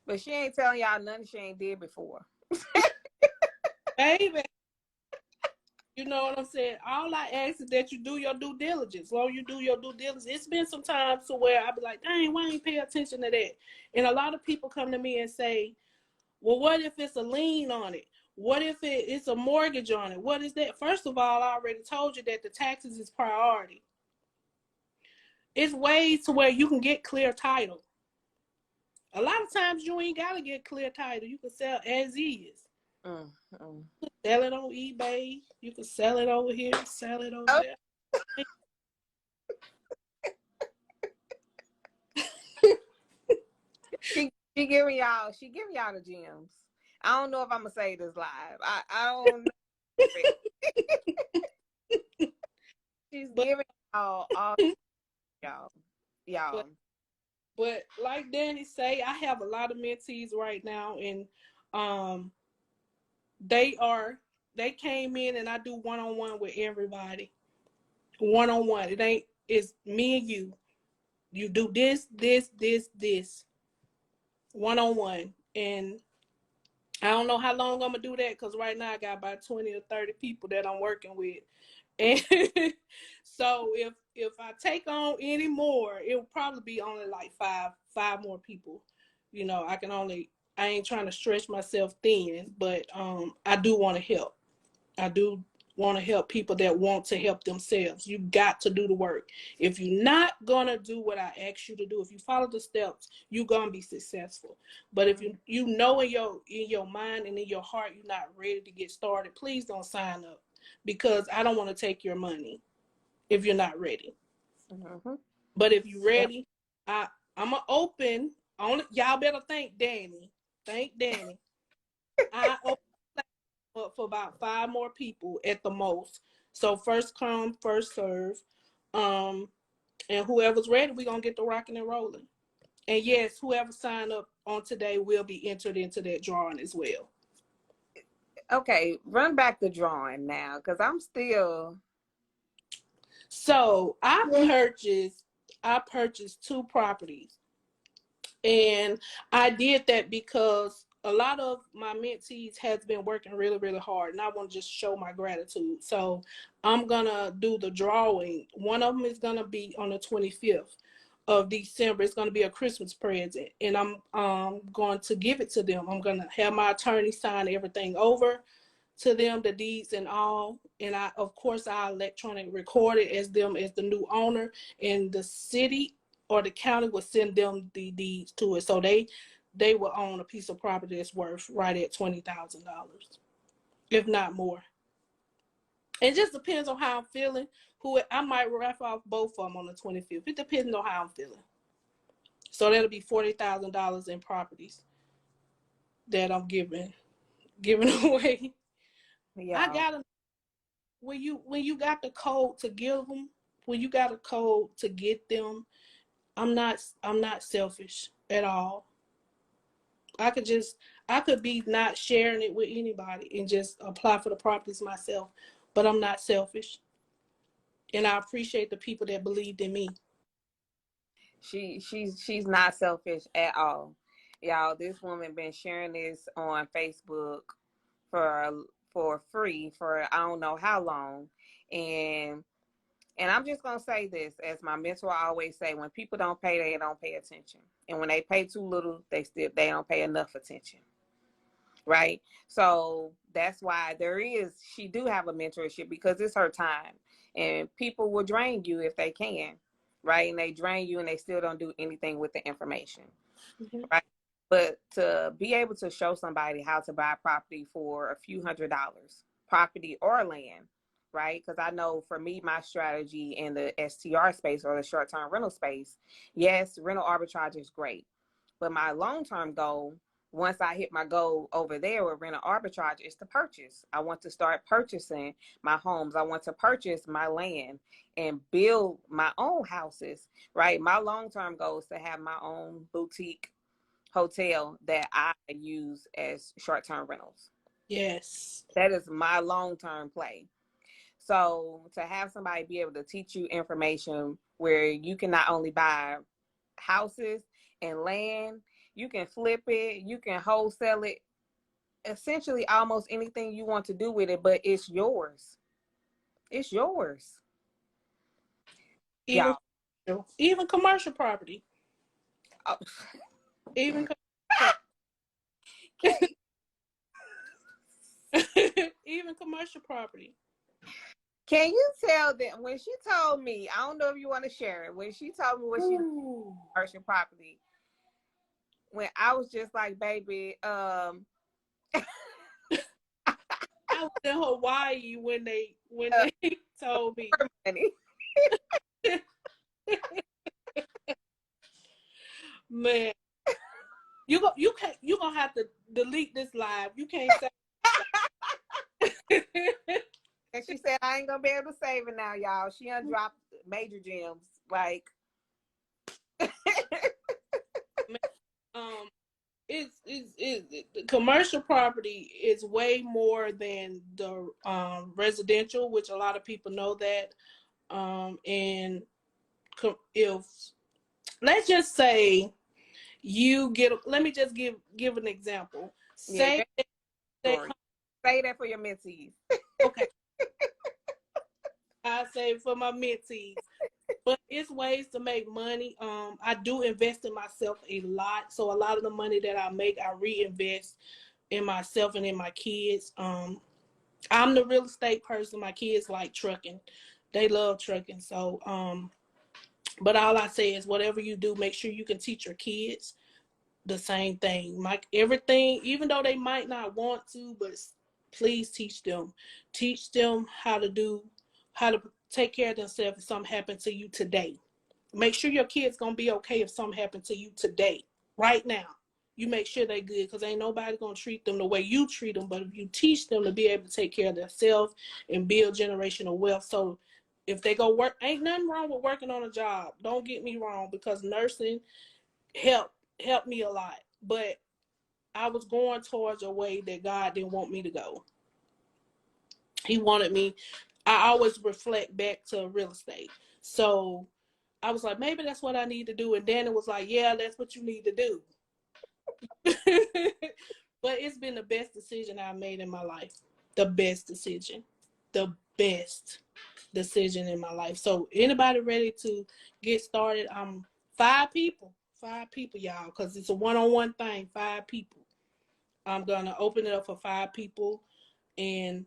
But she ain't telling y'all nothing she ain't did before. Baby, you know what I'm saying? All I ask is that you do your due diligence. Long you do your due diligence. It's been some times to where I be like, dang, why ain't pay attention to that? And a lot of people come to me and say, well, what if it's a lien on it? What if it's a mortgage on it? What is that? First of all, I already told you that the taxes is priority. It's ways to where you can get clear title. A lot of times you ain't gotta get clear title. You can sell as is. Sell it on eBay. You can sell it over here, sell it over there. She giving y'all the gems. I don't know if I'm gonna say this live. I don't know. She's giving all y'all. But like Danny say, I have a lot of mentees right now, and they came in, and I do one-on-one with everybody. One-on-one. It's me and you. You do this, one-on-one. And I don't know how long I'm gonna do that, because right now I got about 20 or 30 people that I'm working with. And so if I take on any more, it will probably be only like five more people. You know, I ain't trying to stretch myself thin, but I do want to help. I do want to help people that want to help themselves. You got to do the work. If you're not gonna do what I ask you to do, if you follow the steps, you're gonna be successful. But if you know in your mind and in your heart you're not ready to get started, please don't sign up, because I don't want to take your money if you're not ready. Mm-hmm. But if you're ready, I'm gonna open. Y'all better thank Danny. Thank Danny. I open up for about 5 more people at the most. So first come, first serve. And whoever's ready, we're gonna get the rocking and rolling. And yes, whoever signed up on today will be entered into that drawing as well. Okay, run back the drawing now, because I'm still. So I purchased 2 properties. And I did that because a lot of my mentees has been working really, really hard, and I want to just show my gratitude. So I'm gonna do the drawing. One of them is gonna be on the 25th of December. It's gonna be a Christmas present, and I'm going to give it to them. I'm gonna have my attorney sign everything over to them, the deeds and all. And I electronic record it as them as the new owner, and the city or the county will send them the deeds to it. So they will own a piece of property that's worth right at $20,000, if not more. It just depends on how I'm feeling. I might wrap off both of them on the 25th. It depends on how I'm feeling. So that'll be $40,000 in properties that I'm giving away. Yeah. I gotta when you got the code to give them, when you got a code to get them, I'm not selfish at all. I could be not sharing it with anybody and just apply for the properties myself, but I'm not selfish. And I appreciate the people that believed in me. She's not selfish at all. Y'all, this woman been sharing this on Facebook for free for I don't know how long. And I'm just gonna say this, as my mentor always say, when people don't pay, they don't pay attention. And when they pay too little, they don't pay enough attention. Right? So that's why she do have a mentorship, because it's her time. And people will drain you if they can. Right? And they drain you and they still don't do anything with the information. Mm-hmm. Right? But to be able to show somebody how to buy property for a few $100s, property or land, right? Because I know for me, my strategy in the STR space, or the short-term rental space, yes, rental arbitrage is great. But my long-term goal, once I hit my goal over there with rental arbitrage, is to purchase. I want to start purchasing my homes. I want to purchase my land and build my own houses, right? My long-term goal is to have my own boutique hotel that I use as short-term rentals. Yes. That is my long-term play. So to have somebody be able to teach you information where you can not only buy houses and land, you can flip it, you can wholesale it, essentially almost anything you want to do with it, but it's yours. It's yours. Even commercial property. Oh. Even Even commercial property. Can you tell them when she told me, I don't know if you want to share it, when she told me what she commercial property, when I was just like, baby, I was in Hawaii when they told me. money. Man, you gonna have to delete this live. You can't say. And she said, I ain't gonna be able to save it now, y'all. She undropped major gems. Like, it's commercial property is way more than the residential, which a lot of people know that. And if let's just say you get, let me just give an example. yeah, Say that for your mentees. Okay. I say for my mentees. But it's ways to make money. I do invest in myself a lot. So a lot of the money that I make, I reinvest in myself and in my kids. I'm the real estate person. My kids like trucking. They love trucking. So, but all I say is whatever you do, make sure you can teach your kids the same thing. Everything, even though they might not want to, but please teach them. Teach them how to take care of themselves if something happened to you today. Make sure your kid's gonna be okay if something happened to you today, right now. You make sure they're good, because ain't nobody gonna treat them the way you treat them. But if you teach them to be able to take care of themselves and build generational wealth, so if they go work, ain't nothing wrong with working on a job. Don't get me wrong, because nursing helped me a lot. But I was going towards a way that God didn't want me to go. He wanted me. I always reflect back to real estate. So I was like, maybe that's what I need to do. And then it was like, yeah, that's what you need to do. But it's been the best decision I made in my life. The best decision. The best decision in my life. So anybody ready to get started? I'm 5 people. 5 people, y'all, because it's a one-on-one thing. 5 people. I'm gonna open it up for 5 people, and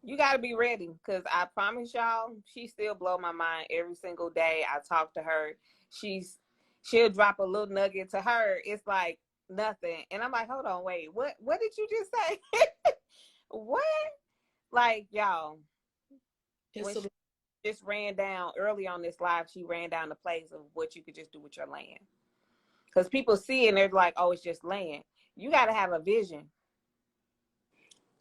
you got to be ready, because I promise y'all, she still blow my mind every single day. I talk to her. She'll drop a little nugget to her. It's like nothing. And I'm like, hold on, wait, what did you just say? What? Like, y'all, when she just ran down early on this live, she ran down the place of what you could just do with your land. Because people see it and they're like, oh, it's just land. You got to have a vision.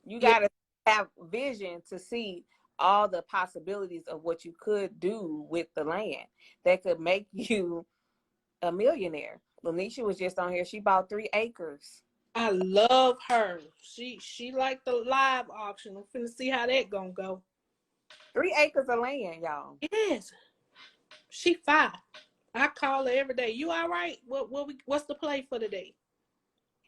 You got to have vision to see all the possibilities of what you could do with the land that could make you a millionaire. Lanesha was just on here. She bought 3 acres. I love her. She liked the live auction. I'm finna see how that gonna go. 3 acres of land, y'all. Yes. She 5. I call her every day. You all right? What's the play for today?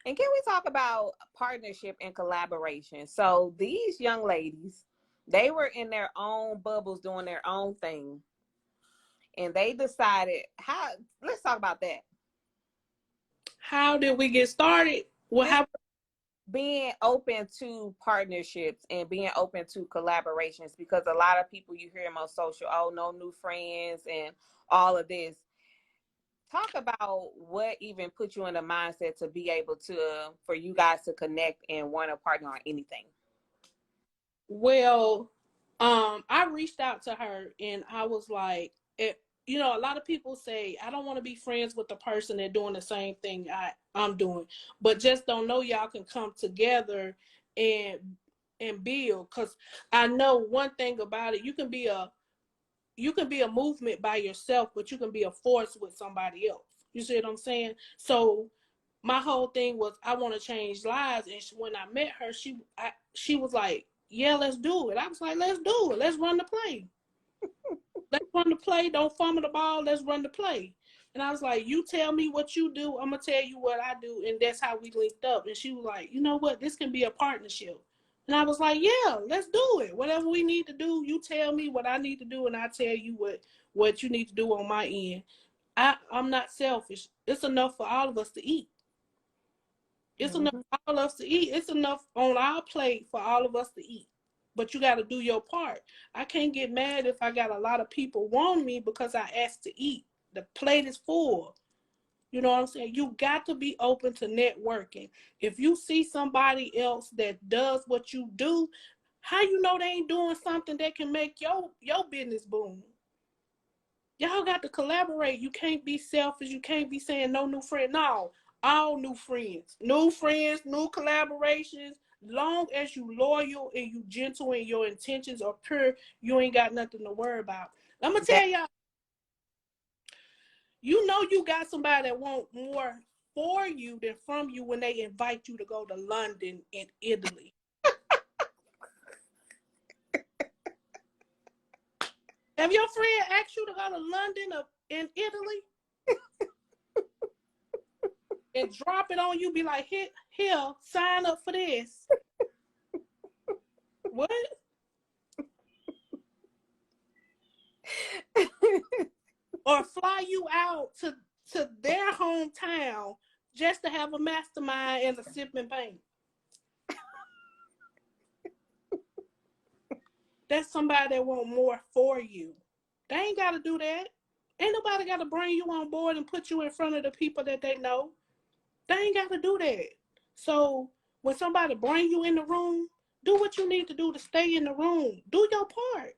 And can we talk about partnership and collaboration? So these young ladies, they were in their own bubbles doing their own thing. And they decided, let's talk about that. How did we get started? Being open to partnerships and being open to collaborations, because a lot of people you hear them on social, oh, no new friends and all of this. Talk about what even put you in the mindset to be able to, for you guys to connect and want to partner on anything. Well, I reached out to her and I was like, you know, a lot of people say, I don't want to be friends with the person that doing the same thing I'm doing, but just don't know y'all can come together and build. Because I know one thing about it, you can be a movement by yourself, but you can be a force with somebody else. You see what I'm saying? So my whole thing was I want to change lives. And when I met her, she was like, yeah, let's do it. I was like, let's do it. Let's run the play. Let's run the play. Don't fumble the ball. Let's run the play. And I was like, you tell me what you do. I'm going to tell you what I do. And that's how we linked up. And she was like, you know what? This can be a partnership. And I was like, yeah, let's do it. Whatever we need to do, you tell me what I need to do, and I tell you what you need to do on my end. I'm not selfish. It's enough for all of us to eat. It's enough Mm-hmm. for all of us to eat. It's enough on our plate for all of us to eat. But you got to do your part. I can't get mad if I got a lot of people wanting me because I asked to eat. The plate is full. You know what I'm saying? You got to be open to networking. If you see somebody else that does what you do, how you know they ain't doing something that can make your business boom? Y'all got to collaborate. You can't be selfish. You can't be saying no new friend. No, all new friends, new collaborations. Long as you loyal and you gentle and your intentions are pure, you ain't got nothing to worry about. I'm gonna That tell y'all, you know you got somebody that want more for you than from you when they invite you to go to London and Italy. Have your friend asked you to go to London or in Italy and drop it on you? Be like, here, sign up for this. What? Or fly you out to their hometown just to have a mastermind and a sip and paint. That's somebody that want more for you. They ain't got to do that. Ain't nobody got to bring you on board and put you in front of the people that they know. They ain't got to do that. So when somebody bring you in the room, do what you need to do to stay in the room. Do your part.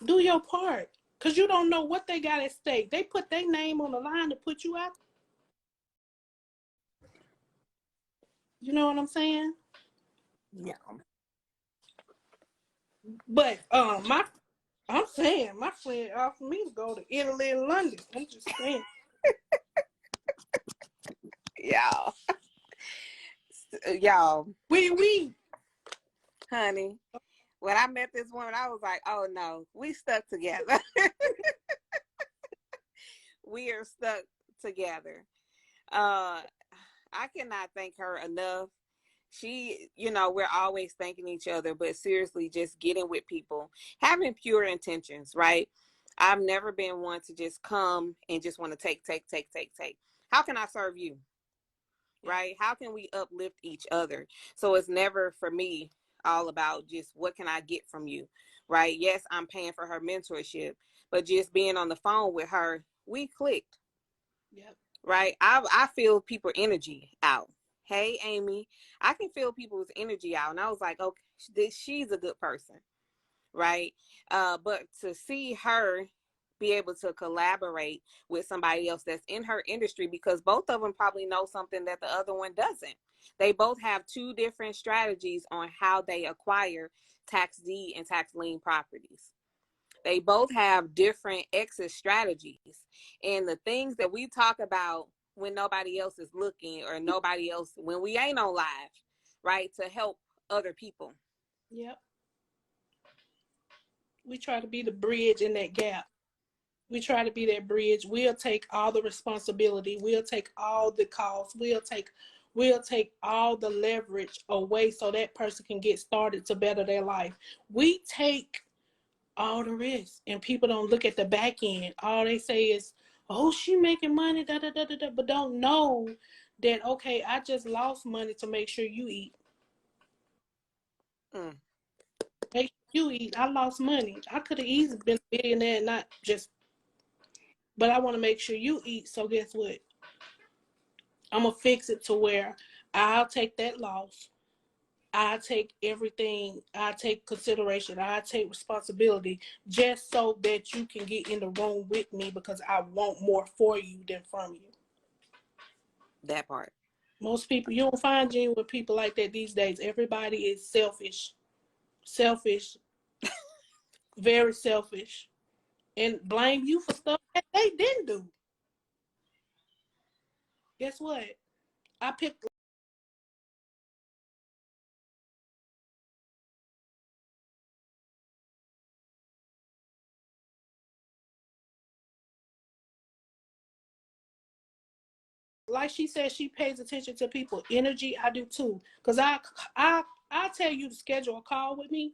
Do your part. Because you don't know what they got at stake. They put their name on the line to put you out. You know what I'm saying? yeah. But I'm saying my friend offered me to go to Italy and London. I'm just saying. Y'all. Y'all. We. Honey. When I met this woman, I was like, oh no, we stuck together. We are stuck together. I cannot thank her enough. She, we're always thanking each other, but seriously, just getting with people, having pure intentions, right? I've never been one to just come and just want to take. How can I serve you? Right? How can we uplift each other? So it's never for me all about just what can I get from you, right? Yes, I'm paying for her mentorship, but just being on the phone with her, we clicked. Yep. Right? I feel people energy out. Hey, Amy, I can feel people's energy out. And I was like, okay, she's a good person. Right? But to see her be able to collaborate with somebody else that's in her industry, because both of them probably know something that the other one doesn't. They both have two different strategies on how they acquire tax deed and tax lien properties. They both have different exit strategies. And the things that we talk about when nobody else is looking or nobody else, when we ain't on live, right, to help other people. Yep. We try to be the bridge in that gap. We try to be that bridge. We'll take all the responsibility. We'll take all the costs. We'll take all the leverage away so that person can get started to better their life. We take all the risk, and people don't look at the back end. All they say is, "Oh, she making money," da da da da da, but don't know that okay, I just lost money to make sure you eat. Mm. Make sure you eat. I lost money. I could have easily been a billionaire, and not just. But I want to make sure you eat. So guess what? I'm gonna fix it to where I'll take that loss. I take everything. I take consideration. I take responsibility just so that you can get in the room with me because I want more for you than from you. That part. Most people, you don't find genuine people like that these days. Everybody is selfish, very selfish, and blame you for stuff that they didn't do. Guess what? I picked. Like she said, she pays attention to people energy. I do too, cause I tell you to schedule a call with me,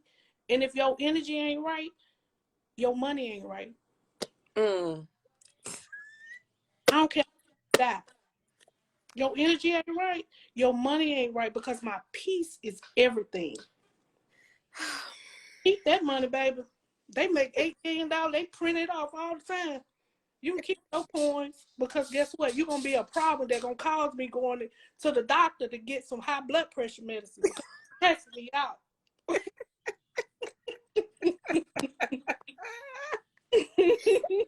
and if your energy ain't right, your money ain't right. Mm. I don't care that. Your energy ain't right. Your money ain't right, because my peace is everything. Keep that money, baby. They make $8 million. They print it off all the time. You can keep your coins, because guess what? You're gonna be a problem that's gonna cause me going to the doctor to get some high blood pressure medicine, because it's stressing me out.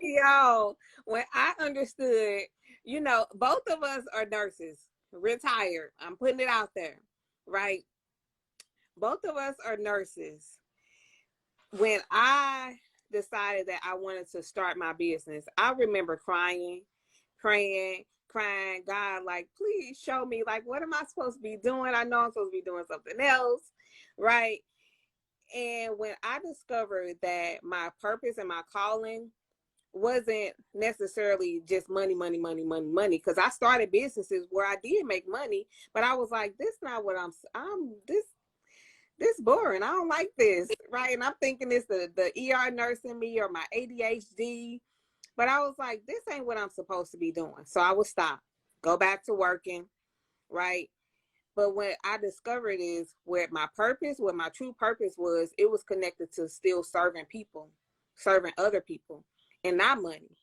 Yo, when I understood, you know, both of us are nurses, retired. I'm putting it out there, right? Both of us are nurses. When I decided that I wanted to start my business, I remember crying, praying, crying, God, like, please show me, like, what am I supposed to be doing? I know I'm supposed to be doing something else, right? And when I discovered that my purpose and my calling wasn't necessarily just money, money, money, money, money, because I started businesses where I did make money, but I was like, this not what I'm this boring. I don't like this, right? And I'm thinking it's the ER nurse in me or my ADHD, but I was like, this ain't what I'm supposed to be doing. So I would stop, go back to working, right? But what I discovered is where my purpose, what my true purpose was, it was connected to still serving people, serving other people, and not money,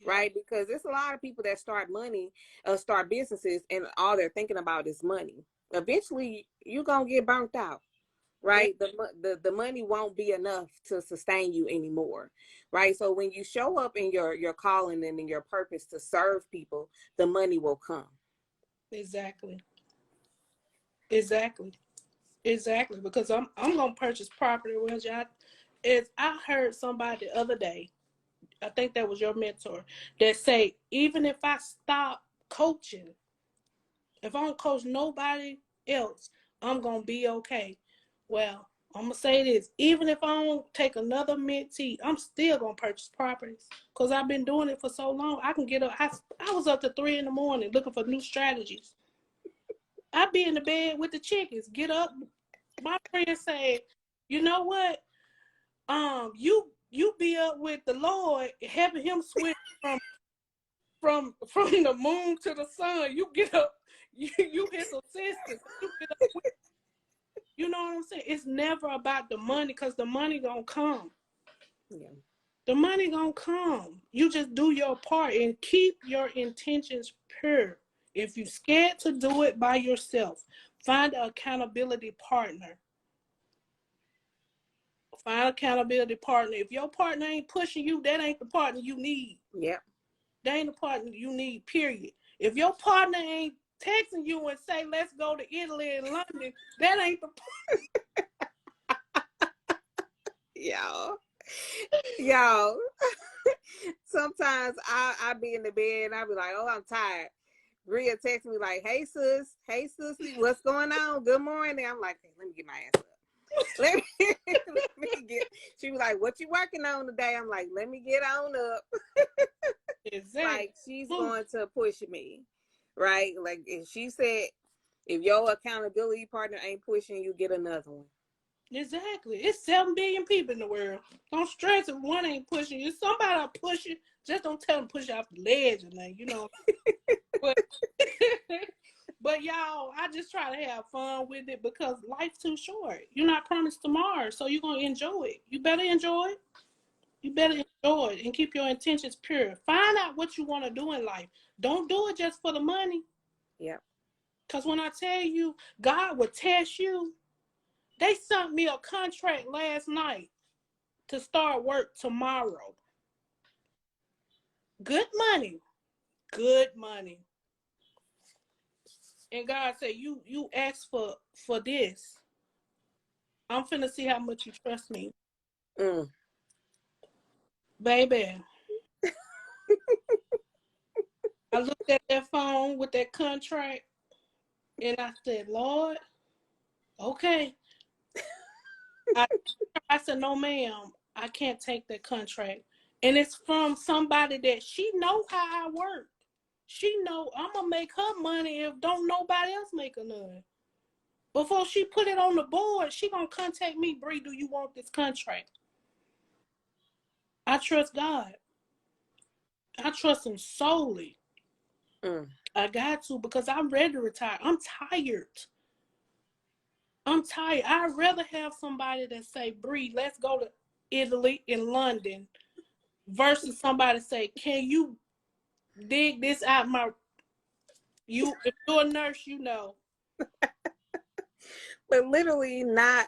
right? Because there's a lot of people that start businesses, and all they're thinking about is money. Eventually, you're going to get burnt out, right? The money won't be enough to sustain you anymore, right? So when you show up in your calling and in your purpose to serve people, the money will come. Exactly. Because I'm gonna purchase property. Which I heard somebody the other day, I think that was your mentor, that say, even if I stop coaching, if I don't coach nobody else, I'm gonna be okay. Well, I'm gonna say this: even if I don't take another mentee, I'm still gonna purchase properties, because I've been doing it for so long. I can get up. I was up to 3 a.m. looking for new strategies. I'd be in the bed with the chickens. Get up. My friend said, "You know what? You be up with the Lord, helping Him switch from the moon to the sun. You get up. You his assistant. You get up with, you know what I'm saying? It's never about the money, because the money gonna come. Yeah. The money gonna come. You just do your part and keep your intentions pure. If you're scared to do it by yourself, find an accountability partner. Find accountability partner. If your partner ain't pushing you, that ain't the partner you need. Yep. That ain't the partner you need, period. If your partner ain't texting you and say, let's go to Italy and London, that ain't the Yo, sometimes I be in the bed and I be like, oh, I'm tired. Rhea text me like, hey sis, what's going on? Good morning. I'm like, hey, let me get my ass up. Let me get. She was like, what you working on today? I'm like, let me get on up. Exactly. Like, she's going to push me, right? Like, and she said, if your accountability partner ain't pushing you, get another one. Exactly. It's 7 billion people in the world. Don't stress if one ain't pushing you. Somebody will push you. Just don't tell them to push you off the ledge or nothing, you know. But y'all, I just try to have fun with it, because life's too short. You're not promised tomorrow, so you're going to enjoy it. You better enjoy it. You better enjoy it and keep your intentions pure. Find out what you want to do in life. Don't do it just for the money. Yeah. Because when I tell you, God will test you. They sent me a contract last night to start work tomorrow. Good money. Good money. And God said, you asked for this. I'm finna see how much you trust me. Baby. I looked at that phone with that contract and I said, Lord, okay. I said, no, ma'am, I can't take that contract. And it's from somebody that she know how I work. She know I'm going to make her money if don't nobody else make her none. Before she put it on the board, she going to contact me, Bree, do you want this contract? I trust God. I trust him solely. I got to, because I'm ready to retire. I'm tired. I'd rather have somebody that say, Bree, let's go to Italy and London, versus somebody say, can you dig this out my, if you're a nurse, you know. But literally not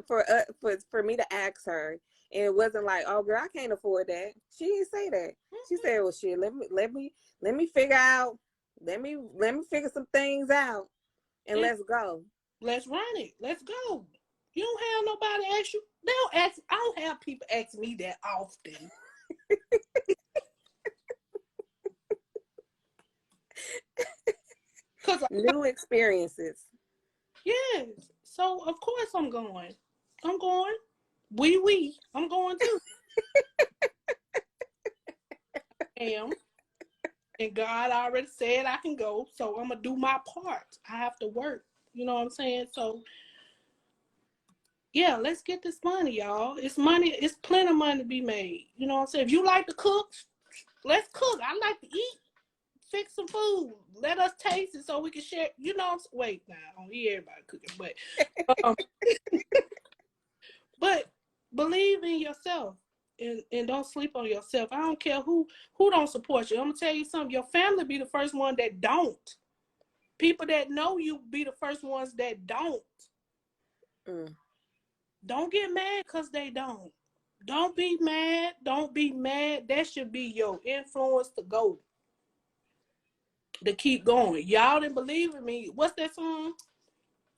for me to ask her. And it wasn't like, oh girl, I can't afford that. She didn't say that. She said, well shit, let me figure out, let me figure some things out and let's go. Let's run it. Let's go. You don't have nobody ask you. I don't have people ask me that often. New experiences. Yes. So of course I'm going. I'm going. I'm going too. And God already said I can go, so I'm gonna do my part. I have to work. You know what I'm saying? So yeah, let's get this money, y'all. It's money. It's plenty of money to be made. You know what I'm saying? If you like to cook, let's cook. I like to eat. Fix some food. Let us taste it so we can share. You know, wait, now I don't hear everybody cooking, but believe in yourself and don't sleep on yourself. I don't care who don't support you. I'm gonna tell you something. Your family be the first one that don't. People that know you be the first ones that don't. Don't get mad because they don't. Don't be mad. Don't be mad. That should be your influence to go. To keep going. Y'all didn't believe in me. What's that song?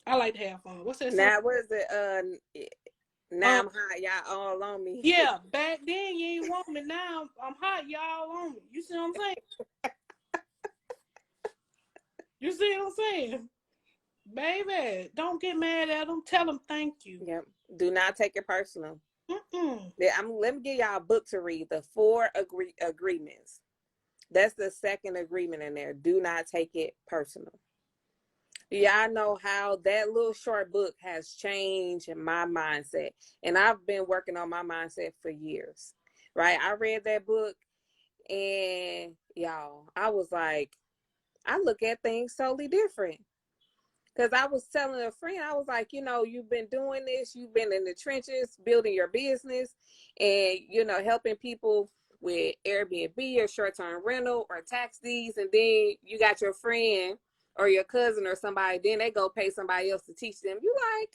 I like to have fun. What's that song? Now, what is it? Now I'm hot. Y'all all on me. Yeah, back then you ain't want me. Now I'm hot. Y'all on me. You see what I'm saying? You see what I'm saying? Baby, don't get mad at them. Tell them thank you. Yep. Do not take it personal. Let me give y'all a book to read. The 4 agreements. That's the second agreement in there. Do not take it personal. Y'all know how that little short book has changed my mindset. And I've been working on my mindset for years. Right? I read that book and y'all, I was like, I look at things totally different. Because I was telling a friend, I was like, you've been doing this. You've been in the trenches, building your business and, helping people with Airbnb or short-term rental or tax deeds. And then you got your friend or your cousin or somebody, then they go pay somebody else to teach them. You like,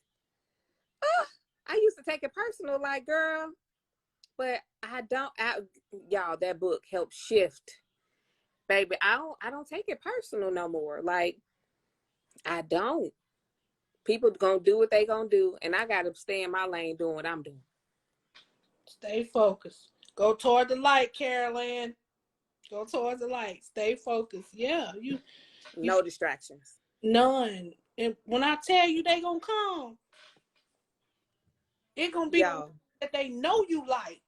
oh, I used to take it personal, like, girl. But y'all, that book helped shift. Baby, I don't take it personal no more. Like, I don't. People gonna do what they gonna do, and I gotta stay in my lane doing what I'm doing. Stay focused. Go toward the light, Carolyn. Go towards the light. Stay focused. Yeah, no distractions. None. And when I tell you they gonna come, it gonna be that they know you like.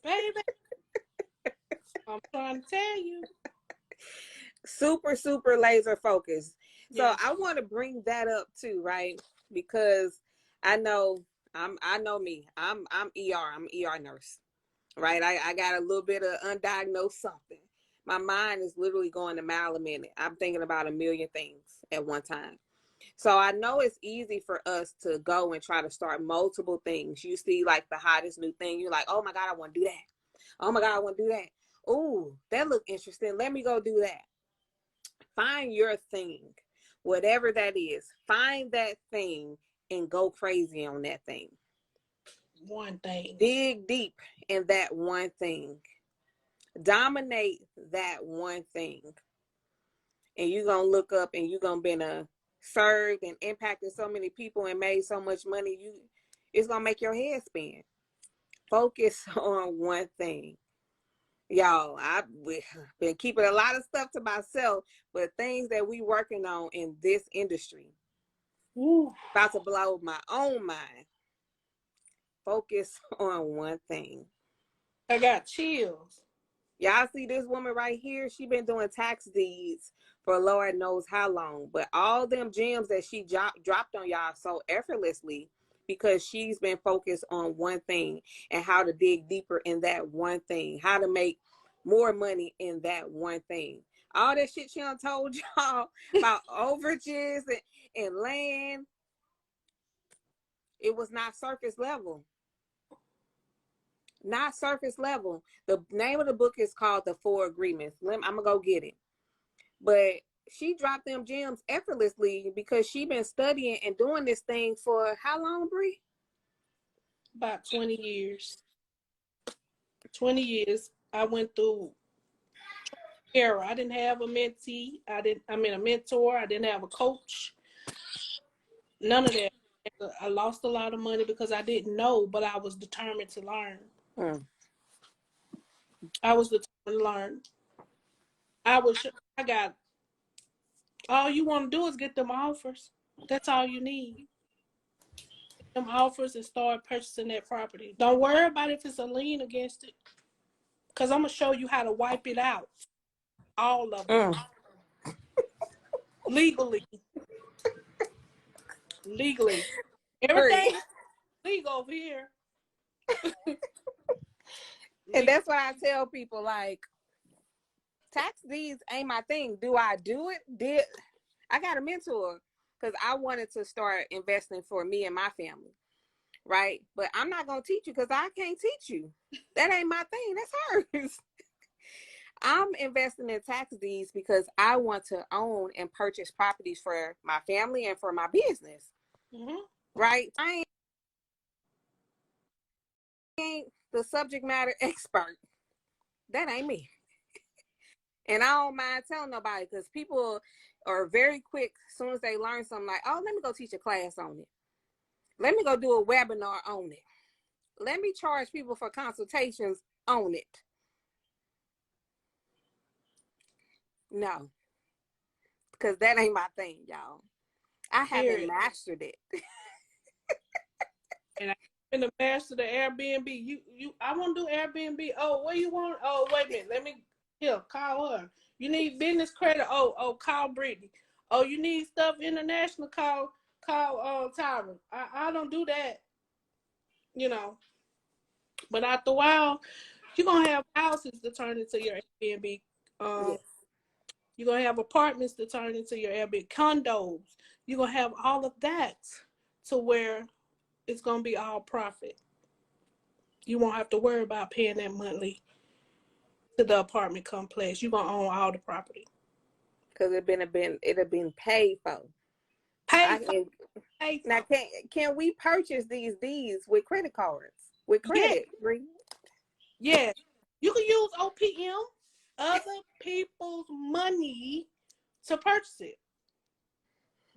Baby. I'm trying to tell you. Super, super laser focused. Yes. So I want to bring that up too, right? Because I know me. I'm ER. I'm an ER nurse, right? I got a little bit of undiagnosed something. My mind is literally going a mile a minute. I'm thinking about a million things at one time. So I know it's easy for us to go and try to start multiple things. You see like the hottest new thing. You're like, oh my God, I want to do that. Oh my God, I want to do that. Oh, that look interesting. Let me go do that. Find your thing, whatever that is. Find that thing and go crazy on that thing. One thing. Dig deep in that one thing. Dominate that one thing. And you're going to look up and you're going to be served and impacted so many people and made so much money. It's going to make your head spin. Focus on one thing. Y'all, I've been keeping a lot of stuff to myself, but things that we working on in this industry. Ooh. About to blow my own mind. Focus on one thing. I got chills. Y'all see this woman right here? She been doing tax deeds for Lord knows how long, but all them gems that she dropped on y'all so effortlessly because she's been focused on one thing and how to dig deeper in that one thing, how to make more money in that one thing. all that shit she done told y'all about overages and land, it was not surface level. Not surface level. The name of the book is called The Four Agreements. I'm gonna go get it. But she dropped them gems effortlessly because she been studying and doing this thing for how long, Bree? About 20 years. 20 years. I went through era. I didn't have a mentee. A mentor. I didn't have a coach. None of that. I lost a lot of money because I didn't know, but I was determined to learn. I was determined to learn. I got, all you want to do is get them offers. That's all you need. Get them offers and start purchasing that property. Don't worry about if it's a lien against it. Because I'm going to show you how to wipe it out. All of it. Legally. Everything is legal over here. And that's why I tell people, like, tax deeds ain't my thing. Do I do it? I got a mentor because I wanted to start investing for me and my family, right? But I'm not going to teach you because I can't teach you. That ain't my thing. That's hers. I'm investing in tax deeds because I want to own and purchase properties for my family and for my business, right? I ain't the subject matter expert. That ain't me. And I don't mind telling nobody because people are very quick as soon as they learn something like, oh, let me go teach a class on it. Let me go do a webinar on it. Let me charge people for consultations on it. No, because that ain't my thing, y'all. I haven't mastered it. And I'm going to master the Airbnb. I want to do Airbnb. Oh, what you want? Oh, wait a minute. Call her. You need business credit. Oh, call Brittany. Oh, you need stuff international. Call Tyra. I don't do that. But after a while, you're gonna have houses to turn into your Airbnb. Yes. You're gonna have apartments to turn into your Airbnb, condos. You're gonna have all of that to where it's gonna be all profit. You won't have to worry about paying that monthly to the apartment complex. You're gonna own all the property. Because it'd been paid for. Now, can we purchase these deeds with credit cards? With credit? Yeah. You can use OPM, other people's money, to purchase it.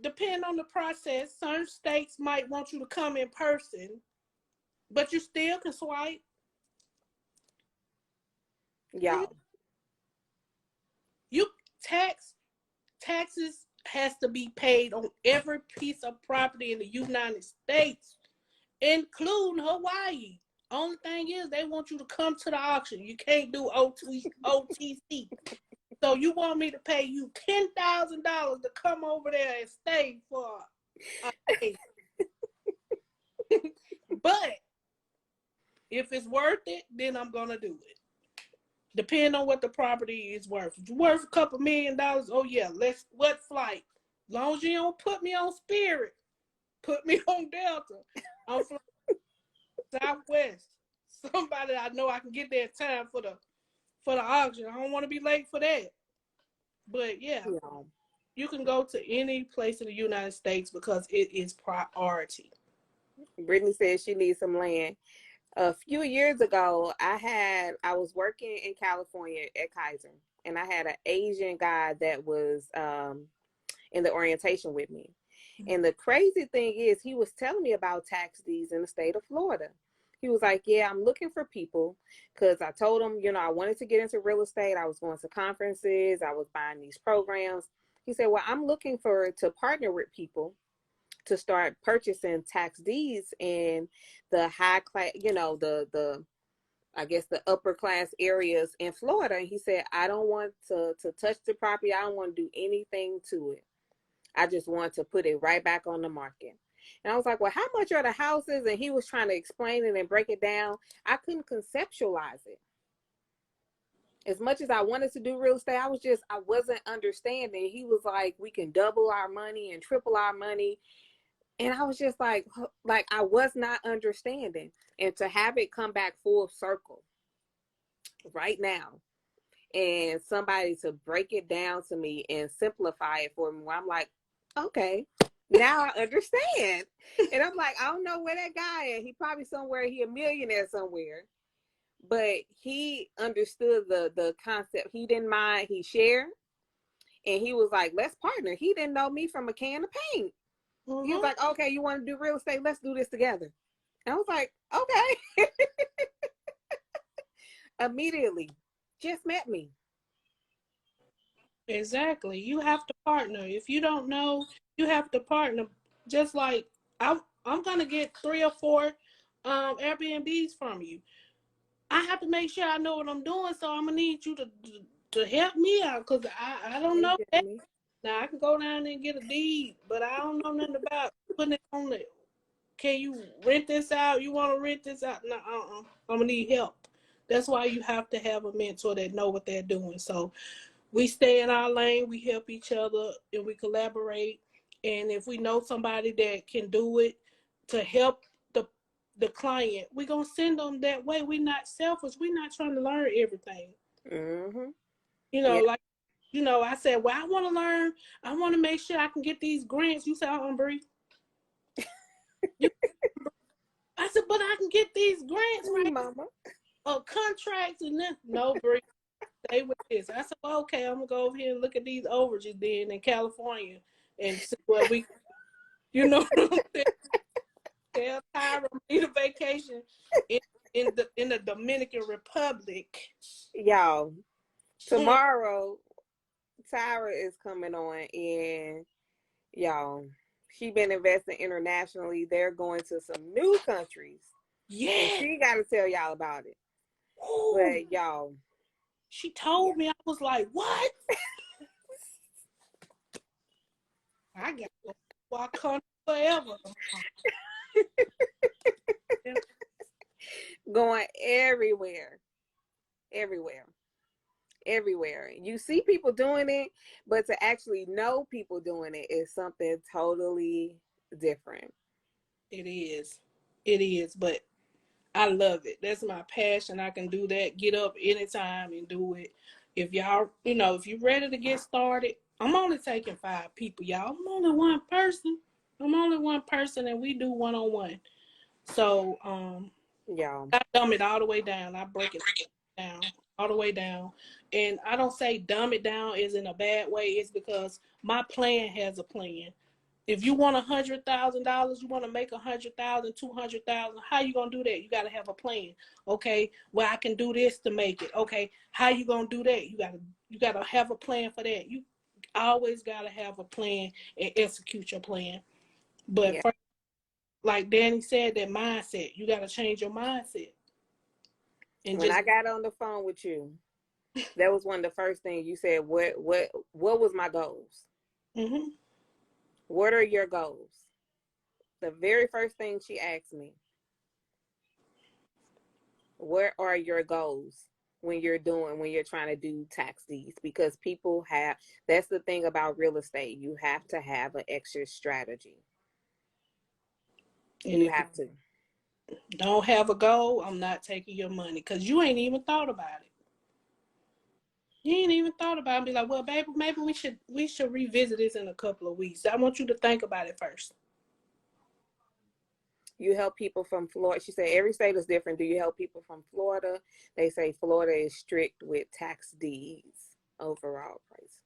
Depending on the process, certain states might want you to come in person, but you still can swipe. Yeah. Taxes has to be paid on every piece of property in the United States, including Hawaii. Only thing is they want you to come to the auction. You can't do OTC. So you want me to pay you $10,000 to come over there and stay for a day. But if it's worth it, then I'm gonna do it. Depending on what the property is worth. If it's worth a couple $1 million, oh yeah, what flight? As long as you don't put me on Spirit, put me on Delta. I'm flying Southwest. Somebody I know I can get there in time for the auction. I don't want to be late for that. But yeah, you can go to any place in the United States because it is priority. Brittany says she needs some land. A few years ago, I was working in California at Kaiser, and I had an Asian guy that was in the orientation with me. And the crazy thing is, he was telling me about tax deeds in the state of Florida. He was like, yeah, I'm looking for people because I told him, I wanted to get into real estate. I was going to conferences. I was buying these programs. He said, well, I'm looking to partner with people to start purchasing tax deeds in the high class, I guess the upper class areas in Florida. And he said, I don't want to touch the property. I don't want to do anything to it. I just want to put it right back on the market. And I was like, well, how much are the houses? And he was trying to explain it and break it down. I couldn't conceptualize it. as much as I wanted to do real estate, I wasn't understanding. He was like, we can double our money and triple our money. And I was just like I was not understanding. And to have it come back full circle right now, and somebody to break it down to me and simplify it for me, where I'm like, okay, now I understand. And I'm like, I don't know where that guy is. He probably somewhere, he a millionaire somewhere. But he understood the concept. He didn't mind. He shared. And he was like, let's partner. He didn't know me from a can of paint. Mm-hmm. He was like, okay, you want to do real estate? Let's do this together. And I was like, okay. Immediately, just met me. Exactly. You have to partner. If you don't know, you have to partner. Just like I'm gonna get 3 or 4 Airbnbs from you. I have to make sure I know what I'm doing, so I'm gonna need you to help me out, because I don't know that. Now I can go down there and get a deed, but I don't know nothing about putting it on there. Can you rent this out? You want to rent this out? No, I'm gonna need help. That's why you have to have a mentor that know what they're doing. So we stay in our lane, we help each other, and we collaborate. And if we know somebody that can do it to help the client, we're gonna send them that way. We're not selfish. We're not trying to learn everything. Mm-hmm. Like, I said, well, I want to learn. I want to make sure I can get these grants. You said, Bree. I said, but I can get these grants, right? Mama. Contracts and then no, Bree. Stay with this. I said, well, okay, I'm gonna go over here and look at these overages then in California and see what we, what I'm saying. Tell Tyra need a vacation in the Dominican Republic. Y'all, tomorrow Tyra is coming on, and y'all, she been investing internationally. They're going to some new countries. Yeah. And she got to tell y'all about it. Ooh. But y'all, she told me, I was like, what? I got to walk country forever. Going everywhere. You see people doing it, but to actually know people doing it is something totally different. It is, but I love it. That's my passion. I can do that. Get up anytime and do it. If y'all, if you're ready to get started, I'm only taking 5 people, y'all. I'm only one person, and we do one-on-one. So, I dumb it all the way down. I break it down all the way down. And I don't say dumb it down is in a bad way. It's because my plan has a plan. If you want $100,000, you want to make 100,000, 200,000. How you gonna do that? You gotta have a plan. Okay, well I can do this to make it. Okay, how you gonna do that? You gotta have a plan for that. You always gotta have a plan and execute your plan. But first, like Danny said, that mindset. You gotta change your mindset. And when I got on the phone with you, that was one of the first things you said. What was my goals? Mm-hmm. What are your goals? The very first thing she asked me, what are your goals when you're trying to do tax deeds? Because that's the thing about real estate. You have to have an exit strategy. And you have to. Don't have a goal, I'm not taking your money, because you ain't even thought about it. You ain't even thought about it. Be like, well, baby, maybe we should revisit this in a couple of weeks. I want you to think about it first. You help people from Florida. She said every state is different. Do you help people from Florida? They say Florida is strict with tax deeds overall price.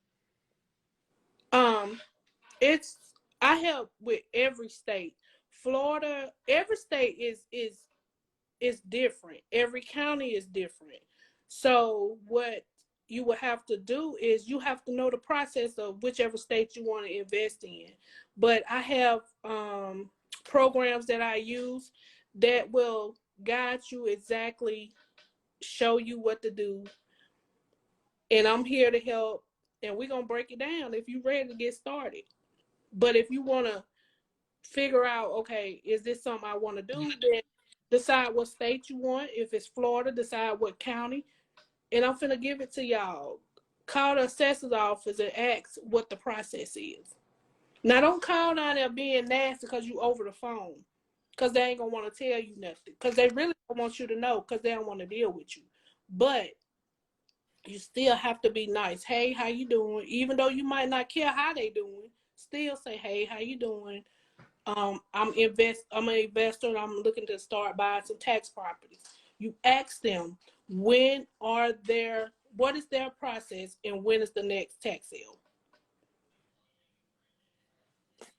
I help with every state. Florida, every state is different. Every county is different. So what you will have to do is you have to know the process of whichever state you want to invest in. But I have programs that I use that will guide you exactly, show you what to do. And I'm here to help. And we're going to break it down if you're ready to get started. But if you want to figure out, okay, is this something I want to do? Then decide what state you want. If it's Florida, decide what county. and I'm finna give it to y'all. Call the assessor's office and ask what the process is. Now, don't call down there being nasty because you over the phone, because they ain't gonna want to tell you nothing, because they really don't want you to know, because they don't want to deal with you. But you still have to be nice. Hey, how you doing? Even though you might not care how they doing, still say, hey, how you doing? I'm an investor and I'm looking to start buying some tax properties. You ask them what is their process and when is the next tax sale.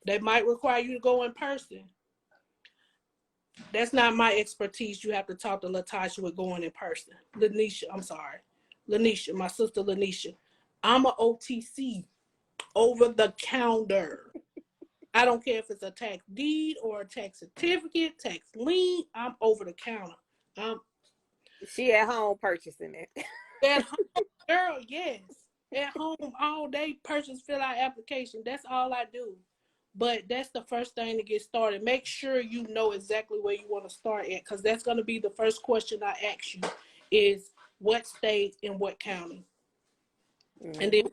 They might require you to go in person. That's not my expertise. You have to talk to Latasha with going in person. Lanesha, my sister Lanesha. I'm a OTC, over the counter. I don't care if it's a tax deed or a tax certificate, tax lien. I'm over the counter. She at home purchasing it. At home, girl, yes. At home all day, purchase, fill out application. That's all I do. But that's the first thing to get started. Make sure you know exactly where you want to start at, because that's going to be the first question I ask you is what state and what county. Mm-hmm. And then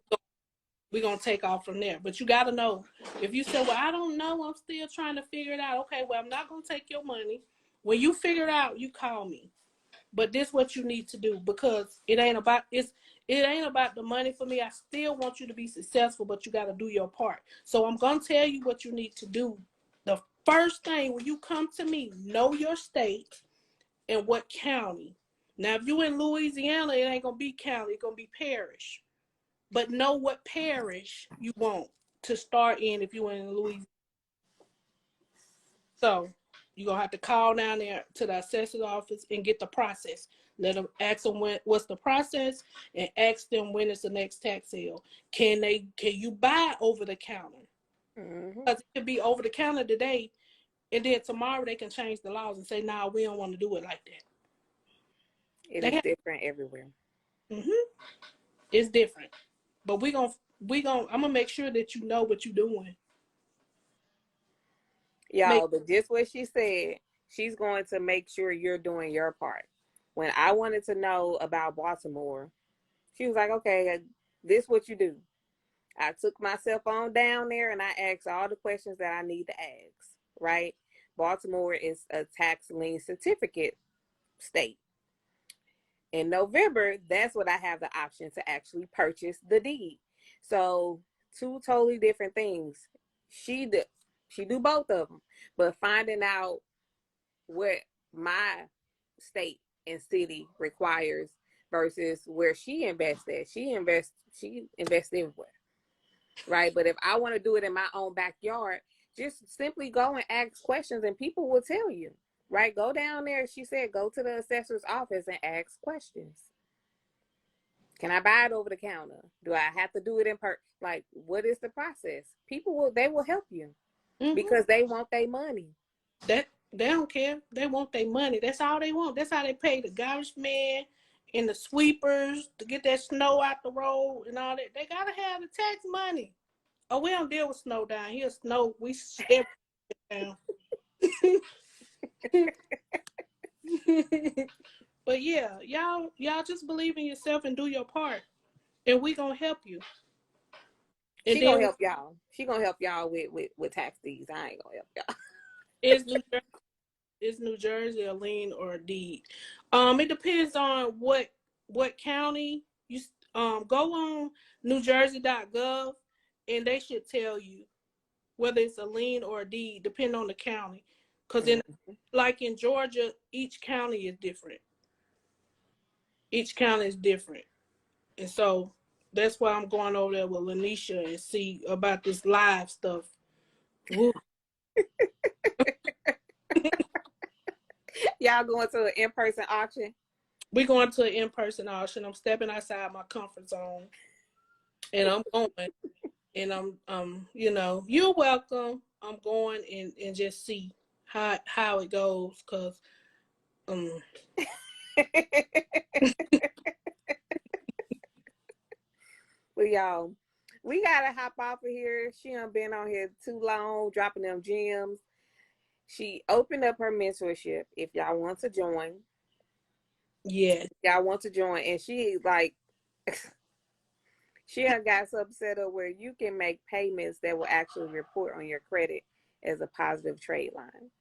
we're going to take off from there. But you got to know. If you say, well, I don't know, I'm still trying to figure it out. Okay, well, I'm not going to take your money. When you figure it out, you call me. But this is what you need to do, because it ain't about the money for me. I still want you to be successful, but you got to do your part. So I'm going to tell you what you need to do. The first thing, when you come to me, know your state and what county. Now, if you're in Louisiana, it ain't going to be county. It's going to be parish. But know what parish you want to start in if you're in Louisiana. So you're going to have to call down there to the assessor's office and get the process. Let them ask them what's the process, and ask them when is the next tax sale. Can you buy over the counter? Because it could be over the counter today, and then tomorrow they can change the laws and say, nah, we don't want to do it like that. It is different everywhere. It's different. But I'm gonna make sure that you know what you're doing. Y'all, but just what she said, she's going to make sure you're doing your part. When I wanted to know about Baltimore, she was like, okay, this is what you do. I took my cell phone down there and I asked all the questions that I need to ask, right? Baltimore is a tax lien certificate state. In November, that's what I have the option to actually purchase the deed. So 2 totally different things. She do both of them, but finding out what my state and city requires versus where she invests at. She invests everywhere, right? But if I want to do it in my own backyard, just simply go and ask questions and people will tell you, right? Go down there. She said, go to the assessor's office and ask questions. Can I buy it over the counter? Do I have to do it in person? Like, what is the process? They will help you because they want their money. That they don't care. They want their money. That's all they want. That's how they pay the garbage man and the sweepers to get that snow out the road and all that. They gotta have the tax money. Oh, we don't deal with snow down here. Snow, we share down. But yeah, y'all just believe in yourself and do your part, and we gonna help you. And she gonna help y'all. She gonna help y'all with tax deeds. I ain't gonna help y'all. Is New Jersey a lien or a deed? It depends on what county you go on NewJersey.gov, and they should tell you whether it's a lien or a deed, depending on the county. Because like in Georgia, each county is different. Each county is different, and so that's why I'm going over there with Lanesha and see about this live stuff. Y'all going to an in-person auction? We're going to an in-person auction. I'm stepping outside my comfort zone, and I'm going. And I'm you're welcome. I'm going and just see how it goes, cause Well, y'all, we gotta hop off of here. She done been on here too long, dropping them gems. She opened up her mentorship. If y'all want to join, Yes. Y'all want to join, and she like she had got so set up where you can make payments that will actually report on your credit as a positive trade line.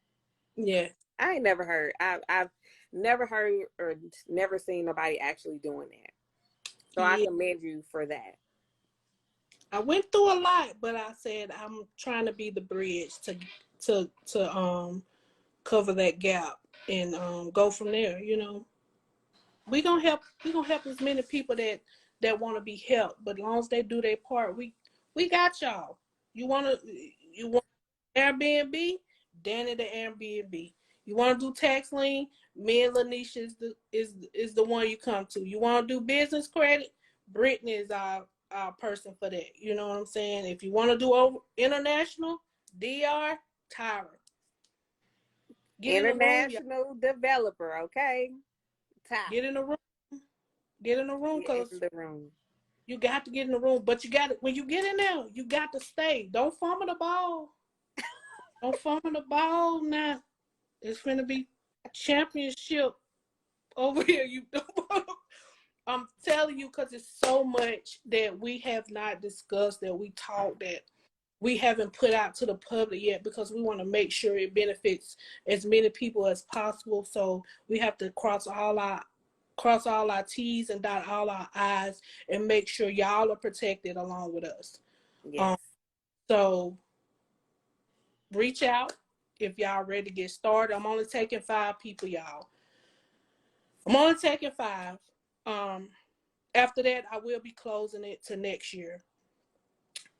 Yes. I ain't never heard. I've never heard or never seen nobody actually doing that. So I Yeah. commend you for that. I went through a lot, but I said I'm trying to be the bridge to cover that gap and go from there. You know, we gonna help as many people that want to be helped, but as long as they do their part, we got y'all. You want Airbnb, Danny the Airbnb. You want to do tax lien, me and Lanesha is the one you come to. You want to do business credit, Brittany is our person for that. You know what I'm saying? If you want to do over international, DR, Tyra. Get in the room, y'all. International developer, okay? Top. Get in the room. Get in the room, Get cause in the room. you got to get in the room. But you got to, when you get in there, you got to stay. Don't fumble the ball. Don't fumble the ball now. It's gonna be championship over here. You don't. I'm telling you, because it's so much that we have not discussed, that we talked, that we haven't put out to the public yet, because we want to make sure it benefits as many people as possible. So we have to cross all our T's and dot all our I's and make sure y'all are protected along with us. Yes. So reach out if y'all ready to get started. I'm only taking 5 people, y'all. I'm only taking 5. After that, I will be closing it to next year,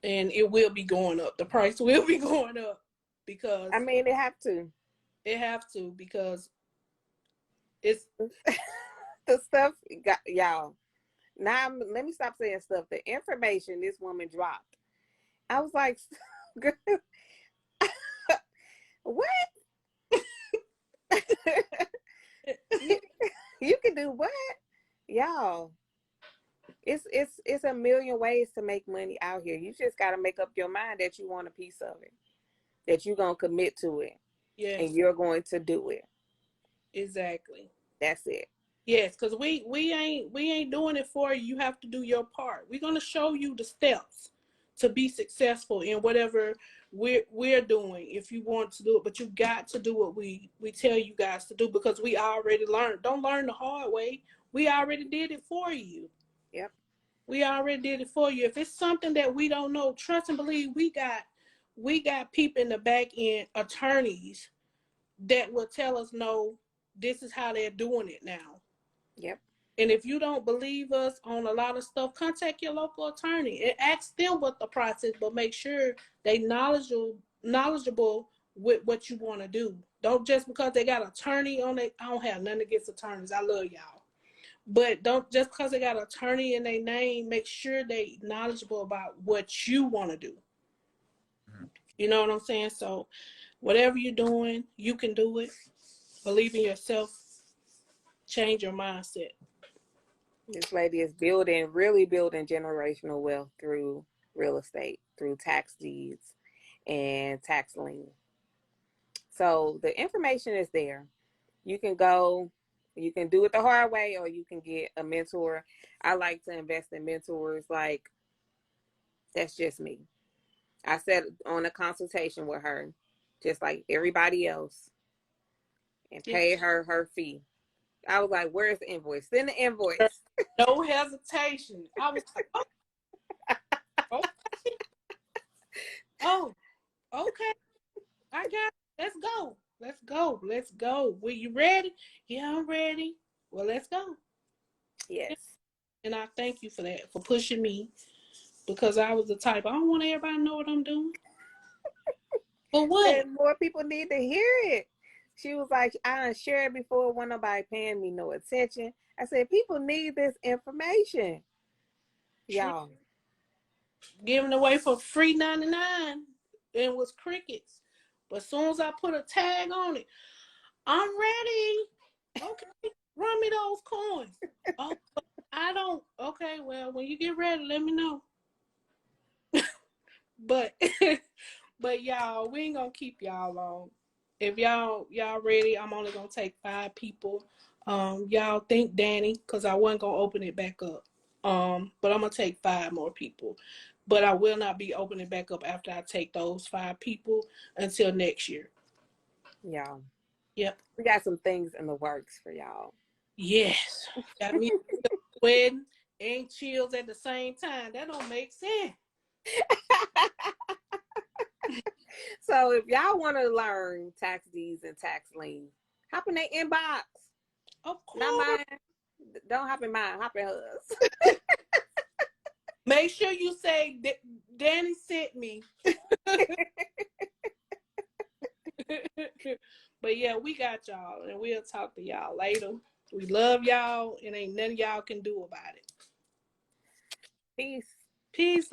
and it will be going up. The price will be going up because I mean, they have to. because it's The stuff, got y'all. Now, let me stop saying stuff. The information this woman dropped, I was like, what? you, you can do what? Y'all, it's a million ways to make money out here. You just got to make up your mind that you want a piece of it, that you're going to commit to it, and yes, you're going to do it. exactly. That's it. Yes, because we ain't doing it for you. You have to do your part. We're gonna show you the steps to be successful in whatever we're doing. If you want to do it, but you got to do what we tell you guys to do, because we already learned. Don't learn the hard way. We already did it for you. Yep. We already did it for you. If it's something that we don't know, trust and believe. We got people in the back end, attorneys, that will tell us, no, this is how they're doing it now. Yep. And if you don't believe us on a lot of stuff, contact your local attorney and ask them what the process, but make sure they knowledgeable with what you want to do. Don't just because they got an attorney on it. I don't have nothing against attorneys. I love y'all. But don't just because they got an attorney in their name, make sure they knowledgeable about what you want to do. You know what I'm saying? So whatever you're doing, you can do it. Believe in yourself. Change your mindset. This lady is really building generational wealth through real estate, through tax deeds and tax lien. So the information is there. You can go, you can do it the hard way, or you can get a mentor. I like to invest in mentors. Like, that's just me. I sat on a consultation with her, just like everybody else, and paid her fee. I was like, where's the invoice? Send the invoice. No hesitation. I was like, oh, okay. Oh, okay. I got it. Let's go. Let's go. Let's go. Were you ready? Yeah, I'm ready. Well, let's go. Yes. And I thank you for that, for pushing me, because I was the type, I don't want everybody to know what I'm doing. For what? And more people need to hear it. She was like, I done shared before, when nobody paying me no attention. I said, people need this information. Y'all. Giving away for free 99 and was crickets. But as soon as I put a tag on it, I'm ready. Okay, run me those coins. Oh, I don't. Okay, well, when you get ready, let me know. But but y'all, we ain't gonna keep y'all long. If y'all ready, I'm only gonna take 5 people. Y'all thank Danny because I wasn't gonna open it back up. But I'm gonna take 5 more people. But I will not be opening back up after I take those 5 people until next year. Y'all. Yep. We got some things in the works for y'all. Yes. Got me sweating and chills at the same time. That don't make sense. So if y'all want to learn tax deeds and tax liens, hop in their inbox. Of Not course. mine. Don't hop in mine. Hop in hers. Make sure you say Danny sent me. But yeah, we got y'all, and we'll talk to y'all later. We love y'all, and ain't nothing y'all can do about it. Peace. Peace.